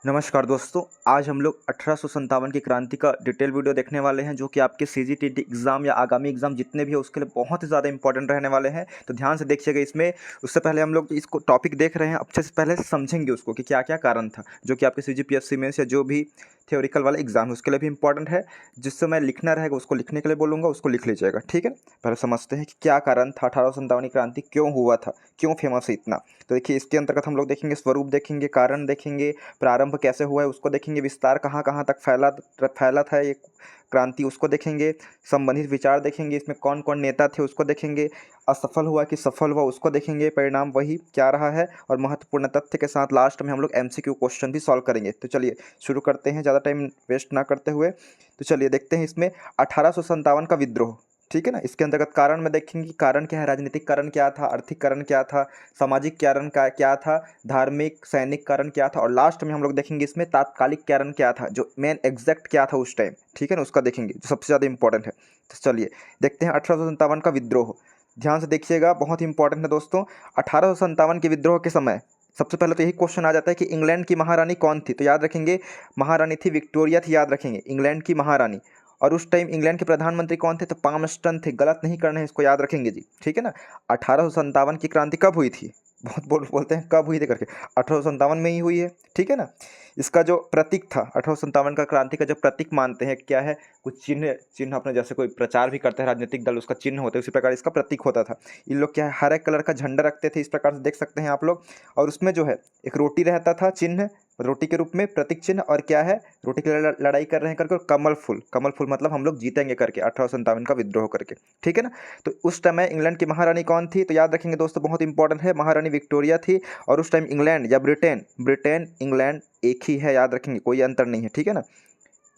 नमस्कार दोस्तों, आज हम लोग 1857 की क्रांति का डिटेल वीडियो देखने वाले हैं, जो कि आपके सीजीटीटी एग्ज़ाम या आगामी एग्ज़ाम जितने भी हैं उसके लिए बहुत ही ज़्यादा इंपॉर्टेंट रहने वाले हैं। तो ध्यान से देखिएगा इसमें। उससे पहले हम लोग इसको टॉपिक देख रहे हैं, अच्छे से पहले समझेंगे उसको कि क्या क्या कारण था, जो कि आपके सीजीपीएससी मेंस या जो भी थ्योरिकल वाला एग्जाम है उसके लिए भी इंपॉर्टेंट है। जिससे मैं लिखना रहेगा उसको लिखने के लिए बोलूँगा, उसको लिख लीजिएगा, ठीक है। पहले समझते हैं कि क्या कारण था, 1857 की क्रांति क्यों हुआ था, क्यों फेमस है इतना। तो देखिए, इसके अंतर्गत हम लोग देखेंगे स्वरूप, देखेंगे कारण, देखेंगे प्रारंभ कैसे हुआ है उसको देखेंगे, विस्तार कहाँ कहाँ तक फैला था ये क्रांति उसको देखेंगे, संबंधित विचार देखेंगे, इसमें कौन कौन नेता थे उसको देखेंगे, असफल हुआ कि सफल हुआ उसको देखेंगे, परिणाम वही क्या रहा है, और महत्वपूर्ण तथ्य के साथ लास्ट में हम लोग एमसीक्यू क्वेश्चन भी सॉल्व करेंगे। तो चलिए शुरू करते हैं, ज़्यादा टाइम वेस्ट ना करते हुए। तो चलिए देखते हैं इसमें 1857 का विद्रोह, ठीक है ना। इसके अंतर्गत कारण में देखेंगे कि कारण क्या है, राजनीतिक कारण क्या था, आर्थिक कारण क्या था, सामाजिक कारण का क्या था, धार्मिक सैनिक कारण क्या था, और लास्ट में हम लोग देखेंगे इसमें तात्कालिक कारण क्या था, जो मेन एग्जैक्ट क्या था उस टाइम, ठीक है ना, उसका देखेंगे जो सबसे ज़्यादा इंपॉर्टेंट है। तो चलिए देखते हैं 1857 का विद्रोह। ध्यान से देखिएगा, बहुत ही इंपॉर्टेंट है दोस्तों। 1857 के विद्रोह के समय सबसे पहले तो यही क्वेश्चन आ जाता है कि इंग्लैंड की महारानी कौन थी। तो याद रखेंगे, महारानी थी विक्टोरिया थी, याद रखेंगे इंग्लैंड की महारानी। और उस टाइम इंग्लैंड के प्रधानमंत्री कौन थे, तो पामस्टन थे। गलत नहीं करना है, इसको याद रखेंगे जी, ठीक है ना। 1857 की क्रांति कब हुई थी, बहुत बोलते हैं कब हुई थी करके, 1857 में ही हुई है, ठीक है ना। इसका जो प्रतीक था 1857 का क्रांति का जो प्रतीक मानते हैं क्या है, कुछ चिन्ह चिन्ह अपने जैसे कोई प्रचार भी करते हैं राजनीतिक दल, उसका चिन्ह होता है, उसी प्रकार इसका प्रतीक होता था। इन लोग क्या है, हरे कलर का झंडा रखते थे, इस प्रकार से देख सकते हैं आप लोग। और उसमें जो है एक रोटी रहता था चिन्ह, रोटी के रूप में प्रतीक चिन्ह, और क्या है, रोटी की लड़ाई कर रहे हैं करके, और कमल फूल, कमल फूल मतलब हम लोग जीतेंगे करके, 1857 का विद्रोह करके, ठीक है ना। तो उस टाइम इंग्लैंड की महारानी कौन थी, तो याद रखेंगे दोस्तों, बहुत इंपॉर्टेंट है, महारानी विक्टोरिया थी। और उस टाइम इंग्लैंड या ब्रिटेन, ब्रिटेन इंग्लैंड एक ही है, याद रखेंगे, कोई अंतर नहीं है, ठीक है ना।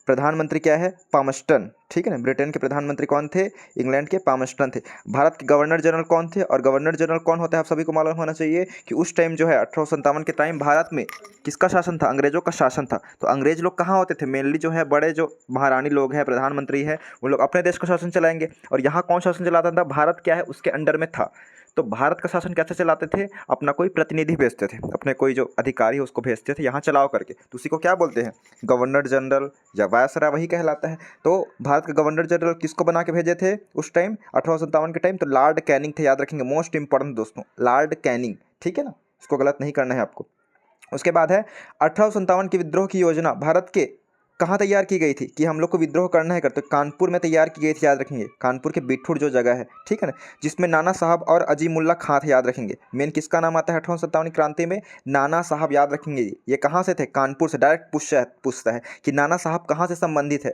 प्रधानमंत्री क्या है, पामस्टन, ठीक है ना। ब्रिटेन के प्रधानमंत्री कौन थे, इंग्लैंड के पामस्टन थे। भारत के गवर्नर जनरल कौन थे, और गवर्नर जनरल कौन होता है आप सभी को मालूम होना चाहिए कि उस टाइम जो है 1857 के टाइम भारत में किसका शासन था, अंग्रेजों का शासन था। तो अंग्रेज लोग कहाँ होते थे, मेनली जो है बड़े जो महारानी लोग हैं, प्रधानमंत्री है, वो लोग अपने देश का शासन चलाएंगे। और यहाँ कौन शासन चलाता था, भारत क्या है उसके अंडर में था। तो भारत का शासन कैसे चलाते थे, अपना कोई प्रतिनिधि भेजते थे, अपने कोई जो अधिकारी है उसको भेजते थे यहाँ चलाओ करके। तो उसी को क्या बोलते हैं, गवर्नर जनरल या वायसराय, वही कहलाता है। तो भारत के गवर्नर जनरल किसको बना के भेजे थे उस टाइम 1857 के टाइम, तो लॉर्ड कैनिंग थे, याद रखेंगे, मोस्ट इंपॉर्टेंट दोस्तों, लॉर्ड कैनिंग, ठीक है ना। इसको गलत नहीं करना है आपको। उसके बाद है 1857 की विद्रोह की योजना भारत के कहाँ तैयार की गई थी, कि हम लोग को विद्रोह करना है करते, कानपुर में तैयार की गई थी, याद रखेंगे, कानपुर के बिठूर जो जगह है, ठीक है ना, जिसमें नाना साहब और अजीमुल्ला खां थे, याद रखेंगे। मेन किसका नाम आता है 1857 क्रांति में, नाना साहब, याद रखेंगे। ये कहाँ से थे, कानपुर से। डायरेक्ट पूछता है कि नाना साहब कहाँ से संबंधित है,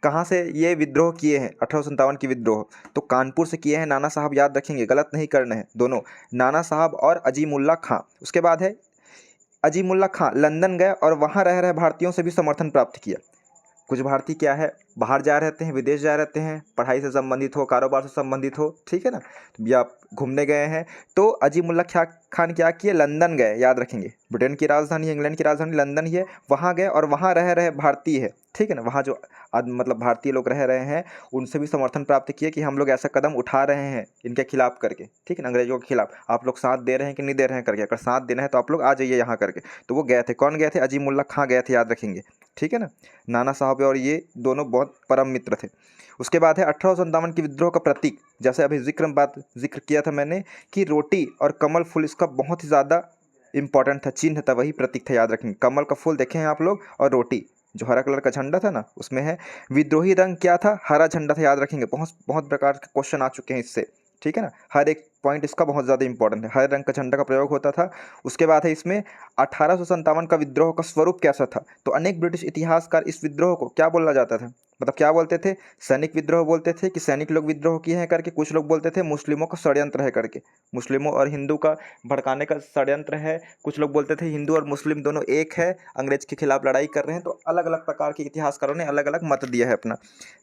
कहाँ से ये विद्रोह किए हैं 1857 की विद्रोह, तो कानपुर से किए हैं नाना साहब, याद रखेंगे, गलत नहीं करना है दोनों, नाना साहब और अजीमुल्ला खां। उसके बाद है अजीमुल्ला खां लंदन गए और वहाँ रह रहे भारतीयों से भी समर्थन प्राप्त किया। कुछ भारतीय क्या है, बाहर जा रहते हैं, विदेश जा रहते हैं, पढ़ाई से संबंधित हो, कारोबार से संबंधित हो, ठीक है ना, या घूमने गए हैं। तो अजीमुल्ला खान क्या किए, लंदन गए, याद रखेंगे, ब्रिटेन की राजधानी है, इंग्लैंड की राजधानी लंदन ही है, वहाँ गए और वहाँ रह रहे भारतीय है, ठीक है ना, वहाँ जो मतलब भारतीय लोग रह रहे हैं उनसे भी समर्थन प्राप्त किए कि हम लोग ऐसा कदम उठा रहे हैं इनके खिलाफ करके, ठीक है ना, अंग्रेजों के खिलाफ, आप लोग साथ दे रहे हैं कि नहीं दे रहे हैं करके, अगर साथ देना है तो आप लोग आ जाइए यहाँ करके। तो वो गए थे, कौन गए थे, अजीमुल्ला खां गए थे, याद रखेंगे, ठीक है ना। नाना साहब और ये दोनों बहुत परम मित्र थे। उसके बाद है 1857 की विद्रोह का प्रतीक, जैसे अभी जिक्र किया था मैंने कि रोटी और कमल फूल इसका बहुत ही ज़्यादा इंपॉर्टेंट था, चिन्ह था, वही प्रतीक था, याद रखेंगे। कमल का फूल देखे हैं आप लोग, और रोटी जो हरा कलर का झंडा था ना उसमें है। विद्रोही रंग क्या था, हरा झंडा था, याद रखेंगे, बहुत बहुत प्रकार के क्वेश्चन आ चुके हैं इससे, ठीक है ना। हर एक पॉइंट इसका बहुत ज़्यादा इंपॉर्टेंट है, हरे रंग का झंडा का प्रयोग होता था। उसके बाद है इसमें 1857 का विद्रोह का स्वरूप कैसा था, तो अनेक ब्रिटिश इतिहासकार इस विद्रोह को क्या बोला जाता था, मतलब क्या बोलते थे, सैनिक विद्रोह बोलते थे कि सैनिक लोग विद्रोह किए हैं करके, कुछ लोग बोलते थे मुस्लिमों का षड्यंत्र है करके, मुस्लिमों और हिंदू का भड़काने का षड्यंत्र है, कुछ लोग बोलते थे हिंदू और मुस्लिम दोनों एक है, अंग्रेज के खिलाफ लड़ाई कर रहे हैं। तो अलग अलग प्रकार के इतिहासकारों ने अलग अलग मत दिया है अपना।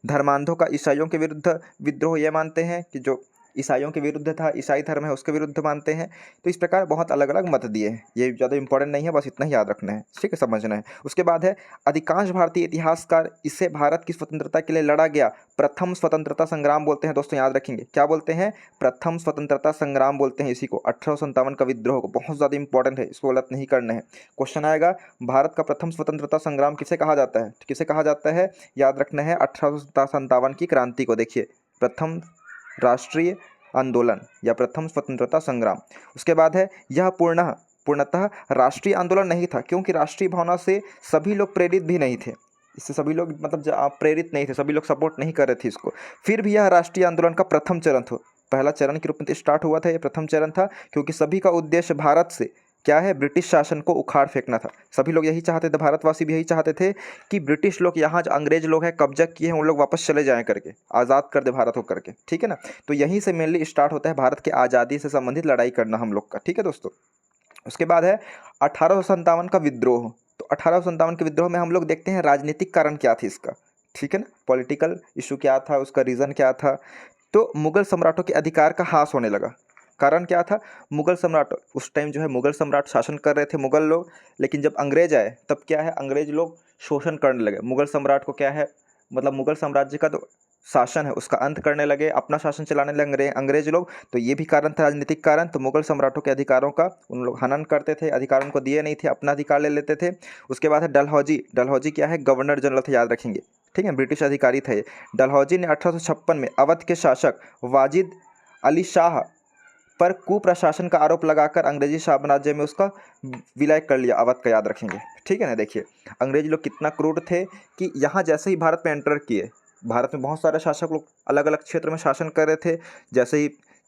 धर्मांधों का ईसाइयों के विरुद्ध विद्रोह, ये मानते हैं कि जो ईसाइयों के विरुद्ध था, ईसाई धर्म है उसके विरुद्ध मानते हैं। तो इस प्रकार बहुत अलग अलग मत दिए हैं, ये ज़्यादा इंपॉर्टेंट नहीं है, बस इतना ही याद रखना है, ठीक है, समझना है। उसके बाद है अधिकांश भारतीय इतिहासकार इसे भारत की स्वतंत्रता के लिए लड़ा गया प्रथम स्वतंत्रता संग्राम बोलते हैं। दोस्तों याद रखेंगे, क्या बोलते हैं? प्रथम स्वतंत्रता संग्राम बोलते हैं इसी को, 1857 का विद्रोह को। बहुत ज़्यादा इंपॉर्टेंट है, इसको गलत नहीं करना है। क्वेश्चन आएगा, भारत का प्रथम स्वतंत्रता संग्राम किसे कहा जाता है? किसे कहा जाता है? याद रखना है 1857 की क्रांति को। देखिए, प्रथम राष्ट्रीय आंदोलन या प्रथम स्वतंत्रता संग्राम। उसके बाद है यह पूर्णतः राष्ट्रीय आंदोलन नहीं था, क्योंकि राष्ट्रीय भावना से सभी लोग प्रेरित भी नहीं थे। इससे सभी लोग मतलब प्रेरित नहीं थे, सभी लोग सपोर्ट नहीं कर रहे थे इसको। फिर भी यह राष्ट्रीय आंदोलन का प्रथम चरण था, पहला चरण के रूप में स्टार्ट हुआ था, ये प्रथम चरण था, क्योंकि सभी का उद्देश्य भारत से क्या है? ब्रिटिश शासन को उखाड़ फेंकना था। सभी लोग यही चाहते थे, भारतवासी भी यही चाहते थे कि ब्रिटिश लोग यहाँ जो अंग्रेज लोग हैं कब्जा किए हैं उन लोग वापस चले जाएं करके, आज़ाद कर दे भारत को करके, ठीक है ना। तो यहीं से मेनली स्टार्ट होता है भारत की आज़ादी से संबंधित लड़ाई करना हम लोग का, ठीक है दोस्तों। उसके बाद है 1857 का विद्रोह। तो 1857 के विद्रोह में हम लोग देखते हैं राजनीतिक कारण क्या थी इसका, ठीक है ना, पॉलिटिकल इशू क्या था, उसका रीज़न क्या था। तो मुगल सम्राटों के अधिकार का ह्रास होने लगा। कारण क्या था? मुगल सम्राट उस टाइम जो है मुगल सम्राट शासन कर रहे थे मुगल लोग, लेकिन जब अंग्रेज आए तब क्या है, अंग्रेज लोग शोषण करने लगे मुगल सम्राट को। क्या है मतलब, मुगल साम्राज्य का जो शासन है उसका अंत करने लगे, अपना शासन चलाने लगे अंग्रेज लोग। तो ये भी कारण था, राजनीतिक कारण। तो मुगल सम्राटों के अधिकारों का उन लोग हनन करते थे, अधिकार उनको दिए नहीं थे, अपना अधिकार ले लेते थे। उसके बाद है डलहौजी। डलहौजी क्या है? गवर्नर जनरल थे, याद रखेंगे, ठीक है, ब्रिटिश अधिकारी थे। डलहौजी ने 1856 में अवध के शासक वाजिद अली शाह पर कुप्रशासन का आरोप लगाकर अंग्रेजी साम्राज्य में उसका विलय कर लिया, अवध का, याद रखेंगे, ठीक है ना। देखिए, अंग्रेज लोग कितना क्रूर थे कि यहाँ जैसे ही भारत में एंटर किए, भारत में बहुत सारे शासक लोग अलग अलग क्षेत्र में शासन कर रहे थे।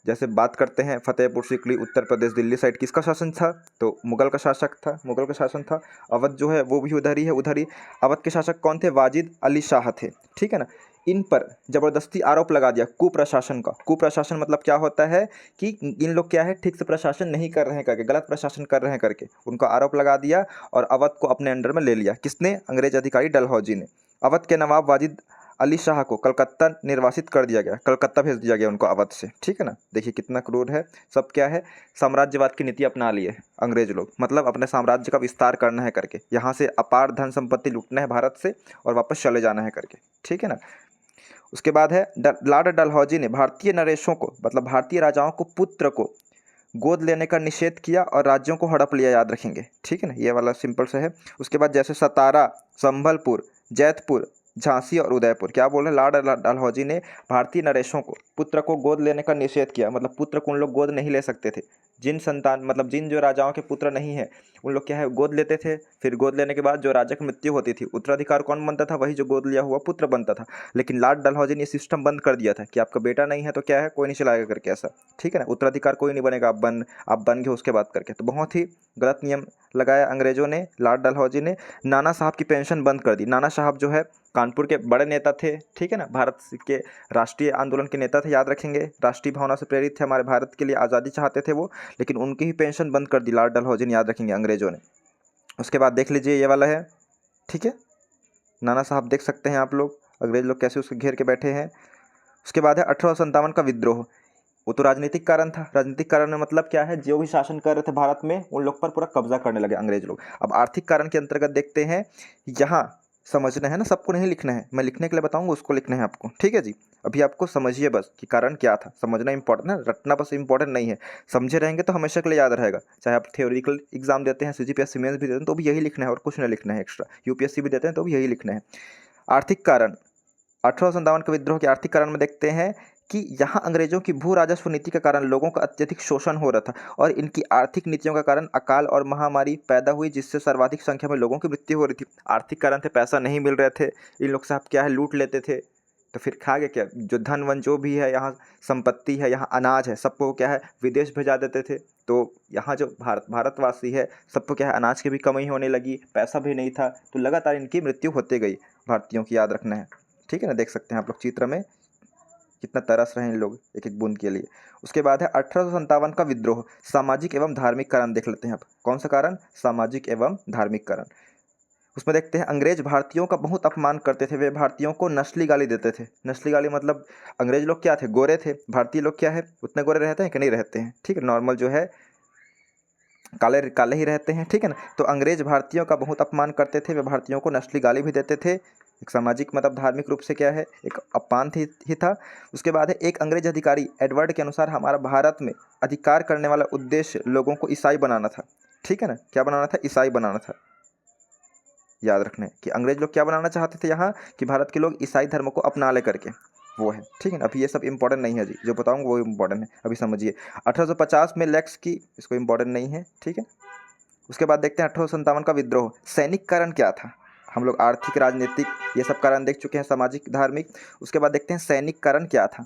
जैसे बात करते हैं फतेहपुर सीकरी, उत्तर प्रदेश, दिल्ली साइड किसका शासन था? तो मुगल का शासक था, मुगल का शासन था। अवध जो है वो भी उधर ही है, उधर ही। अवध के शासक कौन थे? वाजिद अली शाह थे, ठीक है ना। इन पर जबरदस्ती आरोप लगा दिया कुप्रशासन का। कुप्रशासन मतलब क्या होता है कि इन लोग क्या है, ठीक से प्रशासन नहीं कर रहे हैं करके, गलत प्रशासन कर रहे हैं करके उनको आरोप लगा दिया और अवध को अपने अंडर में ले लिया। किसने? अंग्रेज अधिकारी डलहौजी ने। अवध के नवाब वाजिद अली शाह को कलकत्ता निर्वासित कर दिया गया, कलकत्ता भेज दिया गया उनको अवध से, ठीक है ना। देखिए कितना क्रूर है। सब क्या है, साम्राज्यवाद की नीति अपना लिए अंग्रेज लोग, मतलब अपने साम्राज्य का विस्तार करना है करके, यहाँ से अपार धन संपत्ति लूटना है भारत से और वापस चले जाना है करके, ठीक है ना। उसके बाद है लॉर्ड डलहौजी ने भारतीय नरेशों को, मतलब भारतीय राजाओं को, पुत्र को गोद लेने का निषेध किया और राज्यों को हड़प लिया, याद रखेंगे, ठीक है ना। ये वाला सिंपल से है। उसके बाद जैसे सतारा, संभलपुर, जैतपुर, झांसी और उदयपुर, क्या बोल रहे हैं, लॉर्ड डलहौजी ने भारतीय नरेशों को, पुत्र को गोद लेने का निषेध किया। मतलब पुत्र को उन लोग गोद नहीं ले सकते थे। जिन संतान मतलब जिन जो राजाओं के पुत्र नहीं है उन लोग क्या है, गोद लेते थे। फिर गोद लेने के बाद जो राजा की मृत्यु होती थी, उत्तराधिकार कौन बनता था? वही जो गोद लिया हुआ पुत्र बनता था। लेकिन लॉर्ड डलहौजी ने सिस्टम बंद कर दिया था कि आपका बेटा नहीं है तो क्या है, कोई नहीं चलाएगा करके, ऐसा, ठीक है ना। उत्तराधिकार कोई नहीं बनेगा, आप बन गए उसके बाद करके। तो बहुत ही गलत नियम लगाया अंग्रेजों ने, लॉर्ड डलहौजी ने। नाना साहब की पेंशन बंद कर दी। नाना साहब जो है कानपुर के बड़े नेता थे, ठीक है ना, भारत के राष्ट्रीय आंदोलन के नेता थे, याद रखेंगे, राष्ट्रीय भावना से प्रेरित थे, हमारे भारत के लिए आज़ादी चाहते थे वो, लेकिन उनकी ही पेंशन बंद कर दी लॉर्ड डलहौजी ने, याद रखेंगे, अंग्रेजों ने। उसके बाद देख लीजिए ये वाला है, ठीक है, नाना साहब देख सकते हैं आप लोग, अंग्रेज लोग कैसे उसको घेर के बैठे हैं। उसके बाद है 1857 का विद्रोह। वो तो राजनीतिक कारण था। राजनीतिक कारण में मतलब क्या है, जो भी शासन कर रहे थे भारत में उन लोग पर पूरा कब्जा करने लगे अंग्रेज लोग। अब आर्थिक कारण के अंतर्गत देखते हैं, यहाँ समझना है ना, सबको नहीं लिखना है, मैं लिखने के लिए बताऊंगा, उसको लिखना है आपको, ठीक है जी। अभी आपको समझिए बस कि कारण क्या था, समझना इंपॉर्टेंट है, रटना बस इंपॉर्टेंट नहीं है। समझे रहेंगे तो हमेशा के लिए याद रहेगा। चाहे आप थ्योरेटिकल एग्जाम देते हैं, सीजीपीएससी मेंस भी देते हैं तो भी यही लिखना है और कुछ नहीं लिखना है एक्स्ट्रा। यूपीएससी भी देते हैं तो भी यही लिखना है। आर्थिक कारण, 1857 के विद्रोह के आर्थिक कारण में देखते हैं कि यहाँ अंग्रेजों की भू राजस्व नीति के कारण लोगों का अत्यधिक शोषण हो रहा था और इनकी आर्थिक नीतियों का कारण अकाल और महामारी पैदा हुई, जिससे सर्वाधिक संख्या में लोगों की मृत्यु हो रही थी। आर्थिक कारण थे, पैसा नहीं मिल रहे थे, इन लोग साहब क्या है, लूट लेते थे। तो फिर खा गए क्या, जो धन वन जो भी है, यहाँ संपत्ति है, यहाँ अनाज है, सबको क्या है विदेश भेजा देते थे। तो यहाँ जो भारतवासी है सबको क्या है, अनाज की भी कमी होने लगी, पैसा भी नहीं था, तो लगातार इनकी मृत्यु होती गई भारतीयों की, याद रखना है, ठीक है ना। देख सकते हैं आप लोग चित्र में कितना तरस रहे हैं इन लोग एक एक बूंद के लिए। उसके बाद है 1857 का विद्रोह। सामाजिक एवं धार्मिक कारण देख लेते हैं आप। कौन सा कारण? सामाजिक एवं धार्मिक कारण। उसमें देखते हैं अंग्रेज भारतीयों का बहुत अपमान करते थे, वे भारतीयों को नस्ली गाली देते थे। नस्ली गाली मतलब अंग्रेज लोग क्या थे, गोरे थे, भारतीय लोग क्या है उतने गोरे रहते हैं कि नहीं रहते हैं, ठीक है, नॉर्मल जो है काले काले ही रहते हैं, ठीक है ना। तो अंग्रेज भारतीयों का बहुत अपमान करते थे, वे भारतीयों को नस्ली गाली भी देते थे। एक सामाजिक मतलब धार्मिक रूप से क्या है एक अपमान ही था। उसके बाद है एक अंग्रेज अधिकारी एडवर्ड के अनुसार हमारा भारत में अधिकार करने वाला उद्देश्य लोगों को ईसाई बनाना था, ठीक है ना, क्या बनाना था, ईसाई बनाना था। याद रखना है कि अंग्रेज लोग क्या बनाना चाहते थे यहाँ कि भारत के लोग ईसाई धर्म को अपना ले करके, वो है, ठीक है ना। अभी ये सब इंपॉर्टेंट नहीं है जी, जो बताऊंगा वो इंपॉर्टेंट है, अभी समझिए। 1850 में लेक्स की, इसको इंपॉर्टेंट नहीं है, ठीक है। उसके बाद देखते हैं 1857 का विद्रोह, सैनिक कारण क्या था। हम लोग आर्थिक राजनीतिक ये सब कारण देख चुके हैं, सामाजिक धार्मिक। उसके बाद देखते हैं सैनिक कारण क्या था।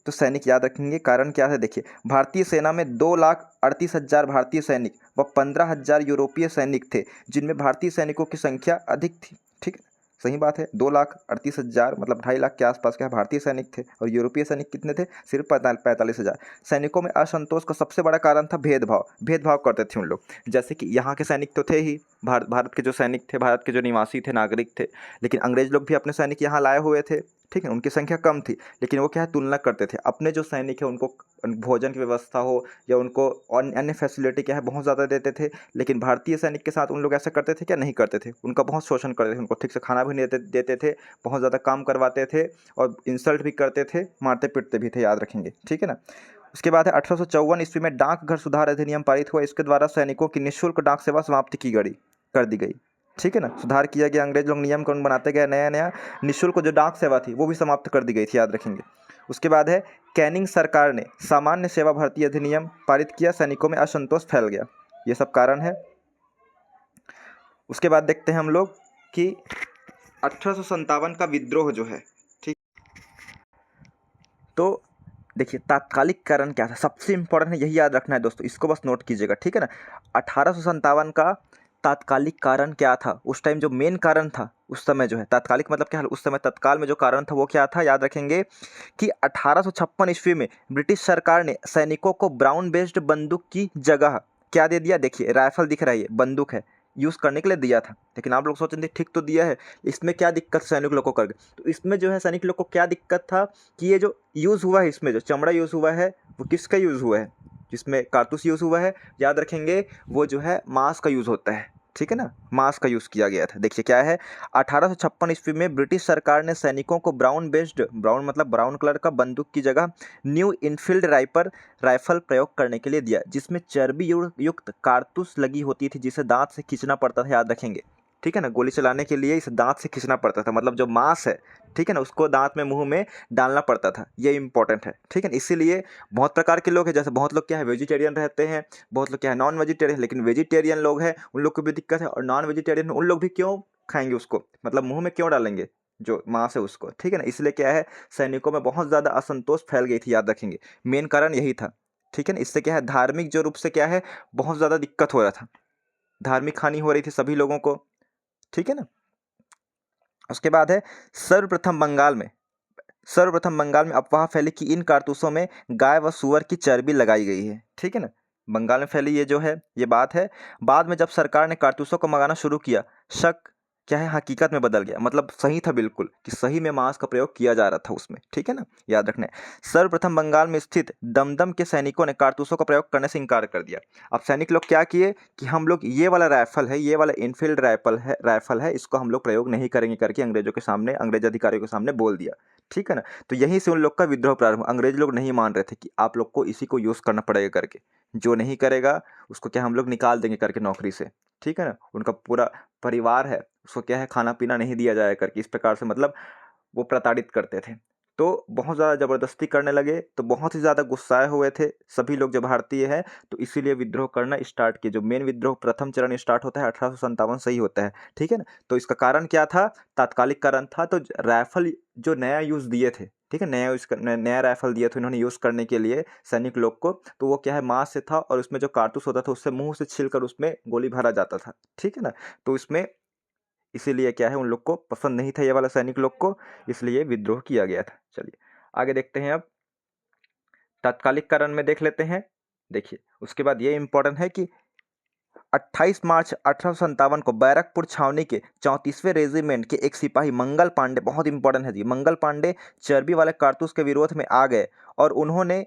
तो सैनिक याद रखेंगे, कारण क्या है देखिए, भारतीय सेना में 2,38,000 भारतीय सैनिक व 15,000 यूरोपीय सैनिक थे, जिनमें भारतीय सैनिकों की संख्या अधिक थी, ठीक है, सही बात है। 2,38,000 मतलब 2.5 लाख के आसपास क्या भारतीय सैनिक थे, और यूरोपीय सैनिक कितने थे, सिर्फ 45,000। सैनिकों में असंतोष का सबसे बड़ा कारण था भेदभाव, भेदभाव करते थे उन लोग। जैसे कि यहाँ के सैनिक तो थे ही, भारत के जो सैनिक थे, भारत के जो निवासी थे, नागरिक थे, लेकिन अंग्रेज लोग भी अपने सैनिक यहाँ लाए हुए थे, ठीक है, उनकी संख्या कम थी, लेकिन वो क्या है तुलना करते थे, अपने जो सैनिक है उनको भोजन की व्यवस्था हो या उनको अन्य फैसिलिटी क्या है बहुत ज़्यादा देते थे, लेकिन भारतीय सैनिक के साथ उन लोग ऐसा करते थे क्या, नहीं करते थे, उनका बहुत शोषण करते थे, उनको ठीक से खाना भी नहीं देते थे, बहुत ज़्यादा काम करवाते थे और इंसल्ट भी करते थे, मारते पीटते भी थे, याद रखेंगे, ठीक है ना। उसके बाद है 1854 ईस्वी में डाकघर सुधार अधिनियम पारित हुआ, इसके द्वारा सैनिकों की निःशुल्क डाक सेवा समाप्त की गई, कर दी गई, ठीक है ना, सुधार किया गया, अंग्रेज लोग नियम कानून बनाते गए, नया नया निःशुल्क जो डाक सेवा थी वो भी समाप्त कर दी गई थी, याद रखेंगे। उसके बाद है कैनिंग सरकार ने सामान्य सेवा भर्ती अधिनियम पारित किया, सैनिकों में असंतोष फैल गया, ये सब कारण है। उसके बाद देखते हैं हम लोग कि 1857 का विद्रोह जो है, ठीक, तो देखिए तात्कालिक कारण क्या था, सबसे इंपॉर्टेंट है, यही याद रखना है दोस्तों, इसको बस नोट कीजिएगा, ठीक है ना। 1857 का तात्कालिक कारण क्या था, उस टाइम जो मेन कारण था उस समय जो है, तात्कालिक मतलब क्या है, उस समय तत्काल में जो कारण था वो क्या था, याद रखेंगे कि 1856 ईस्वी में ब्रिटिश सरकार ने सैनिकों को ब्राउन बेस्ड बंदूक की जगह क्या दे दिया, देखिए राइफल दिख रहा है, ये बंदूक है, यूज़ करने के लिए दिया था। लेकिन आप लोग सोचेंगे ठीक तो दिया है, इसमें क्या दिक्कत सैनिक लोग को कर गए, तो इसमें जो है सैनिक लोग को क्या दिक्कत था कि ये जो यूज़ हुआ है, इसमें जो चमड़ा यूज़ हुआ है वो किसका यूज़ हुआ है, जिसमें कारतूस यूज़ हुआ है, याद रखेंगे वो जो है मांस का यूज़ होता है, ठीक है ना, मांस का यूज़ किया गया था। देखिए क्या है, 1856 ईस्वी में ब्रिटिश सरकार ने सैनिकों को ब्राउन बेस्ड, ब्राउन मतलब ब्राउन कलर का बंदूक की जगह न्यू इनफील्ड राइफल प्रयोग करने के लिए दिया, जिसमें चर्बी युक्त कारतूस लगी होती थी, जिसे दांत से खींचना पड़ता था, याद रखेंगे, ठीक है ना, गोली चलाने के लिए इसे दांत से खींचना पड़ता था, मतलब जो मांस है, ठीक है ना, उसको दांत में मुंह में डालना पड़ता था, ये इंपॉर्टेंट है, ठीक है ना। इसीलिए बहुत प्रकार के लोग हैं, जैसे बहुत लोग क्या है वेजिटेरियन रहते हैं, बहुत लोग क्या है नॉन वेजिटेरियन, लेकिन वेजिटेरियन लोग हैं उन लोग को भी दिक्कत है, और नॉन वेजिटेरियन उन लोग भी क्यों खाएंगे उसको, मतलब मुंह में क्यों डालेंगे जो मांस है उसको, ठीक है ना। इसलिए क्या है सैनिकों में बहुत ज़्यादा असंतोष फैल गई थी, याद रखेंगे, मेन कारण यही था, ठीक है ना। इससे क्या है धार्मिक जो रूप से क्या है बहुत ज़्यादा दिक्कत हो रहा था, धार्मिक हानि हो रही थी सभी लोगों को, ठीक है ना। उसके बाद है सर्वप्रथम बंगाल में अफवाह फैली कि इन कारतूसों में गाय व सुअर की चर्बी लगाई गई है, ठीक है ना, बंगाल में फैली ये जो है ये बात है। बाद में जब सरकार ने कारतूसों को मंगाना शुरू किया, शक क्या है हकीकत में बदल गया, मतलब सही था बिल्कुल कि सही में मांस का प्रयोग किया जा रहा था उसमें, ठीक है ना, याद रखना है। सर्वप्रथम बंगाल में स्थित दमदम के सैनिकों ने कारतूसों का प्रयोग करने से इनकार कर दिया। अब सैनिक लोग क्या किए कि हम लोग ये वाला राइफल है, ये वाला इनफील्ड राइफल है, इसको हम लोग प्रयोग नहीं करेंगे करके अंग्रेजों के सामने, अंग्रेज अधिकारियों के सामने बोल दिया, ठीक है ना। तो यहीं से उन लोग का विद्रोह प्रारंभ, अंग्रेज लोग नहीं मान रहे थे कि आप लोग को इसी को यूज़ करना पड़ेगा करके, जो नहीं करेगा उसको क्या हम लोग निकाल देंगे करके नौकरी से, ठीक है ना, उनका पूरा परिवार है उसको क्या है खाना पीना नहीं दिया जाए करके, इस प्रकार से मतलब वो प्रताड़ित करते थे। तो बहुत ज़्यादा ज़बरदस्ती करने लगे, तो बहुत ही ज़्यादा गुस्साए हुए थे सभी लोग जो भारतीय हैं, तो इसीलिए विद्रोह करना स्टार्ट किए। जो मेन विद्रोह प्रथम चरण स्टार्ट होता है 1857 से ही होता है, ठीक है ना। तो इसका कारण क्या था, तात्कालिक कारण था, तो राइफल जो नया यूज़ दिए थे, ठीक है, नया राइफल दिए थे उन्होंने यूज़ करने के लिए सैनिक लोग को, तो वो क्या है मांस से था, और उसमें जो कारतूस होता था उससे मुंह से छीलकर उसमें गोली भरा जाता था, ठीक है ना। तो इसमें इसीलिए क्या है उन लोग को पसंद नहीं था ये वाला सैनिक लोग को, इसलिए विद्रोह किया गया था। चलिए आगे देखते हैं, अब तात्कालिक कारण में देख लेते हैं। देखिए उसके बाद ये इंपॉर्टेंट है कि 28 मार्च 1857 को बैरकपुर छावनी के 34वें रेजिमेंट के एक सिपाही मंगल पांडे, बहुत इंपॉर्टेंट है जी, मंगल पांडे चर्बी वाले कारतूस के विरोध में आ गए और उन्होंने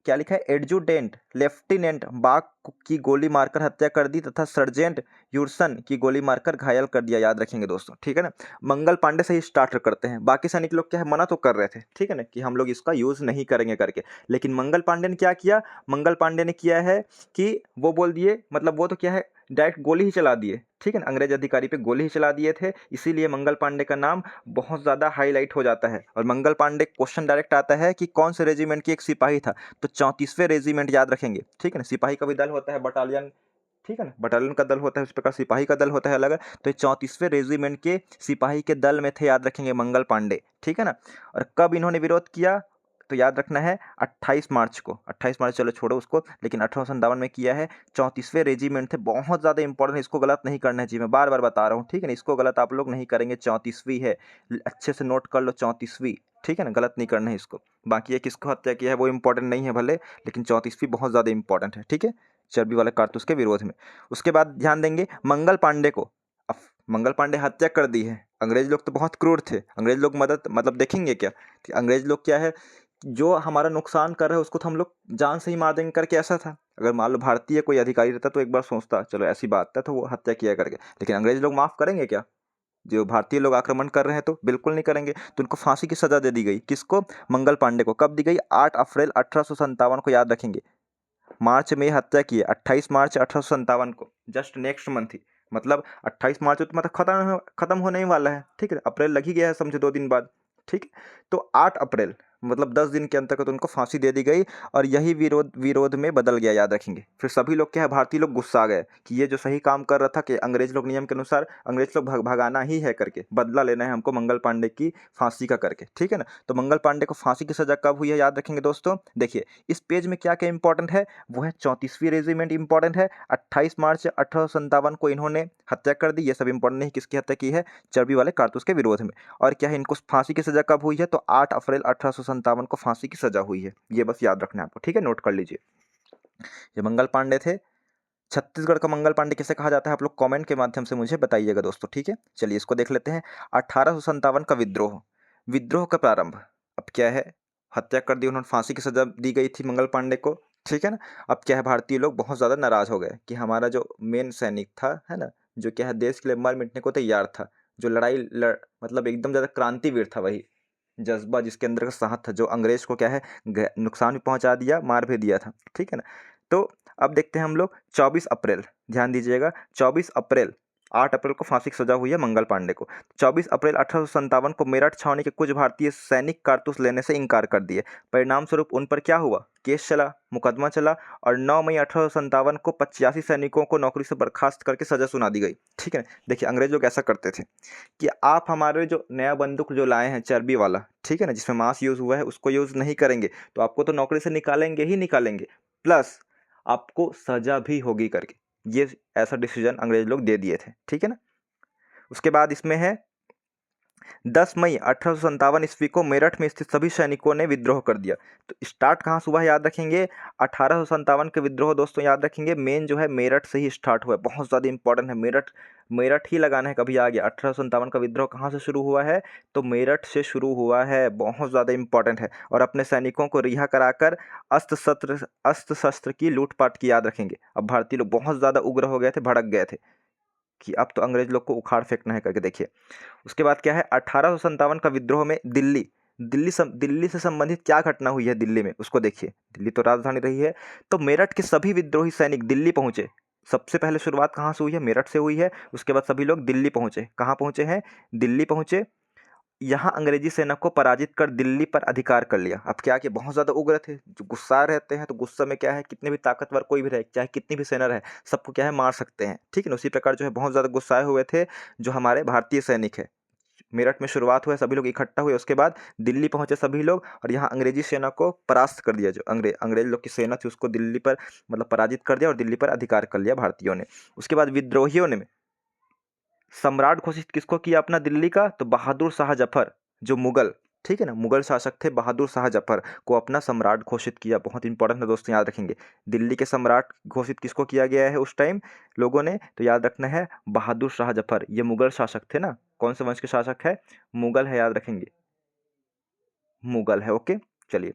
क्या लिखा है, एडजुटेंट लेफ्टिनेंट बाग की गोली मारकर हत्या कर दी तथा सर्जेंट यूरसन की गोली मारकर घायल कर दिया। याद रखेंगे दोस्तों, ठीक है ना। मंगल पांडे से ही स्टार्ट करते हैं, बाकी सैनिक लोग क्या है मना तो कर रहे थे, ठीक है ना, कि हम लोग इसका यूज नहीं करेंगे करके, लेकिन मंगल पांडे ने क्या किया, मंगल पांडे ने किया है कि वो बोल दिए, मतलब वो तो क्या है डायरेक्ट गोली ही चला दिए, ठीक है ना, अंग्रेज अधिकारी पे गोली ही चला दिए थे, इसीलिए मंगल पांडे का नाम बहुत ज़्यादा हाईलाइट हो जाता है। और मंगल पांडे क्वेश्चन डायरेक्ट आता है कि कौन से रेजिमेंट की एक सिपाही था, तो 34वें रेजिमेंट याद रखेंगे, ठीक है ना। सिपाही का भी दल होता है बटालियन, ठीक है ना, बटालियन का दल होता है, उस प्रकार सिपाही का दल होता है अलग। तो 34वें रेजिमेंट के सिपाही के दल में थे, याद रखेंगे, मंगल पांडे, ठीक है ना। और कब इन्होंने विरोध किया, तो याद रखना है 28 मार्च को, 28 मार्च चलो छोड़ो उसको, लेकिन 1857 में किया है। 34वें रेजिमेंट थे, बहुत ज़्यादा इंपॉर्टेंट, इसको गलत नहीं करना है जी, मैं बार बार बता रहा हूँ, ठीक है ना, इसको गलत आप लोग नहीं करेंगे। 34वीं है, अच्छे से नोट कर लो, 34वीं, ठीक है ना, गलत नहीं करना है इसको। बाकी ये किसको हत्या किया है वो इंपॉर्टेंट नहीं है भले, लेकिन 34वीं बहुत ज़्यादा इंपॉर्टेंट है, ठीक है, चर्बी वाले कारतूस के विरोध में। उसके बाद ध्यान देंगे मंगल पांडे को, अब मंगल पांडे हत्या कर दी है, अंग्रेज लोग तो बहुत क्रूर थे, अंग्रेज लोग मदद मतलब देखेंगे क्या, अंग्रेज लोग क्या है, जो हमारा नुकसान कर रहा है उसको तो हम लोग जान से ही मार देंगे करके, ऐसा था। अगर मान लो भारतीय कोई अधिकारी रहता तो एक बार सोचता चलो ऐसी बात है तो वो हत्या किया करके, लेकिन अंग्रेज लोग माफ़ करेंगे क्या, जो भारतीय लोग आक्रमण कर रहे हैं तो बिल्कुल नहीं करेंगे। तो उनको फांसी की सजा दे दी गई, किसको, मंगल पांडे को। कब दी गई, 8 अप्रैल 1857 को, याद रखेंगे। मार्च में हत्या की है, 28 मार्च 1857 को, जस्ट नेक्स्ट मंथ ही, मतलब 28 मार्च तो मतलब खत्म होने ही वाला है, ठीक है, अप्रैल लग ही गया है समझो 2 दिन बाद, ठीक है। तो 8 अप्रैल मतलब 10 दिन के अंतर्गत उनको फांसी दे दी गई और यही विरोध में बदल गया, याद रखेंगे। फिर सभी लोग क्या है, भारतीय लोग गुस्सा आ गए कि ये जो सही काम कर रहा था, कि अंग्रेज लोग नियम के अनुसार अंग्रेज लोग भगाना ही है करके, बदला लेना है हमको मंगल पांडे की फांसी का करके, ठीक है ना। तो मंगल पांडे को फांसी की सजा कब हुई है, याद रखेंगे दोस्तों। देखिए इस पेज में क्या क्या इंपॉर्टेंट है, वो है 34वीं रेजिमेंट इंपॉर्टेंट है, 28 मार्च 1857 को इन्होंने हत्या कर दी, ये सब इंपॉर्टेंट नहीं, किसकी हत्या की है, चर्बी वाले कारतूस के विरोध में। और क्या है, इनको फांसी की सजा कब हुई है, तो 8 अप्रैल 1857 को फांसी की सजा हुई है, ये बस याद रखना है आपको, ठीक है, नोट कर लीजिए। ये मंगल पांडे थे। छत्तीसगढ़ का मंगल पांडे किसे कहा जाता है, आप लोग कमेंट के माध्यम से मुझे बताइएगा दोस्तों, ठीक है। चलिए इसको देख लेते हैं। 1857 का विद्रोह, विद्रोह का प्रारंभ, अब क्या है, हत्या कर दी उन्होंने, फांसी की सजा दी गई थी मंगल पांडे को, ठीक है ना। अब क्या है, भारतीय लोग बहुत ज़्यादा नाराज हो गए कि हमारा जो मेन सैनिक था, है ना, जो क्या है देश के लिए मर मिटने को तैयार था, जो मतलब एकदम ज़्यादा क्रांतिवीर था, वही जज्बा जिसके अंदर का साहस था, जो अंग्रेज को क्या है नुकसान भी पहुंचा दिया, मार भी दिया था, ठीक है ना। तो अब देखते हैं हम लोग 24 अप्रैल, ध्यान दीजिएगा, 24 अप्रैल, 8 अप्रैल को फांसी की सजा हुई है मंगल पांडे को। 24 अप्रैल 1857 को मेरठ छावनी के कुछ भारतीय सैनिक कारतूस लेने से इनकार कर दिए, परिणाम स्वरूप उन पर क्या हुआ, केस चला, मुकदमा चला, और 9 मई 1857 को 85 सैनिकों को नौकरी से बर्खास्त करके सजा सुना दी गई, ठीक है। देखिए अंग्रेज लोग ऐसा करते थे कि आप हमारे जो नया बंदूक जो लाए हैं चर्बी वाला, ठीक है ना, जिसमें मांस यूज़ हुआ है, उसको यूज़ नहीं करेंगे तो आपको तो नौकरी से निकालेंगे ही निकालेंगे, प्लस आपको सजा भी होगी करके, ये ऐसा डिसीजन अंग्रेज लोग दे दिए थे, ठीक है ना। उसके बाद इसमें है 10 मई 1857 ईस्वी को मेरठ में स्थित सभी सैनिकों ने विद्रोह कर दिया। तो स्टार्ट कहाँ से हुआ है, याद रखेंगे, 1857 के विद्रोह दोस्तों याद रखेंगे, मेन जो है मेरठ से ही स्टार्ट हुआ है, बहुत ज़्यादा इंपॉर्टेंट है, मेरठ मेरठ ही लगाना है, कभी आ गया। 1857 का विद्रोह कहाँ से शुरू हुआ है, तो मेरठ से शुरू हुआ है, बहुत ज़्यादा इंपॉर्टेंट है। और अपने सैनिकों को रिहा कराकर अस्त्र शस्त्र की लूटपाट की, याद रखेंगे। अब भारतीय लोग बहुत ज़्यादा उग्र हो गए थे, भड़क गए थे कि अब तो अंग्रेज लोग को उखाड़ फेंकना है करके, देखिए। उसके बाद क्या है, 1857 का विद्रोह में दिल्ली से संबंधित क्या घटना हुई है दिल्ली में, उसको देखिए। दिल्ली तो राजधानी रही है, तो मेरठ के सभी विद्रोही सैनिक दिल्ली पहुंचे। सबसे पहले शुरुआत कहाँ से हुई है, मेरठ से हुई है। उसके बाद सभी लोग दिल्ली पहुंचे, कहाँ पहुंचे हैं, दिल्ली पहुंचे। यहाँ अंग्रेजी सेना को पराजित कर दिल्ली पर अधिकार कर लिया। अब क्या कि बहुत ज़्यादा उग्र थे, जो गुस्सा रहते हैं, तो गुस्से में क्या है, कितने भी ताकतवर कोई भी रहे, चाहे कितनी भी सेना रहे, सबको क्या है मार सकते हैं, ठीक है ना। उसी प्रकार जो है बहुत ज़्यादा गुस्साए हुए थे जो हमारे भारतीय सैनिक है। मेरठ में शुरुआत हुआ, सभी लोग इकट्ठा हुए, उसके बाद दिल्ली पहुंचे सभी लोग, और यहाँ अंग्रेजी सेना को परास्त कर दिया। जो अंग्रेज लोग की सेना थी उसको दिल्ली पर मतलब पराजित कर दिया और दिल्ली पर अधिकार कर लिया भारतीयों ने। उसके बाद विद्रोहियों ने सम्राट घोषित किसको किया अपना दिल्ली का, तो बहादुर शाह जफर, जो मुगल ठीक है ना। मुगल शासक थे बहादुर शाह जफर को अपना सम्राट घोषित किया, बहुत इंपॉर्टेंट है दोस्तों, याद रखेंगे। दिल्ली के सम्राट घोषित किसको किया गया है उस टाइम लोगों ने, तो याद रखना है बहादुर शाह जफर। ये मुगल शासक थे ना, कौन से वंश के शासक है, मुगल है, याद रखेंगे, मुगल है। ओके, चलिए।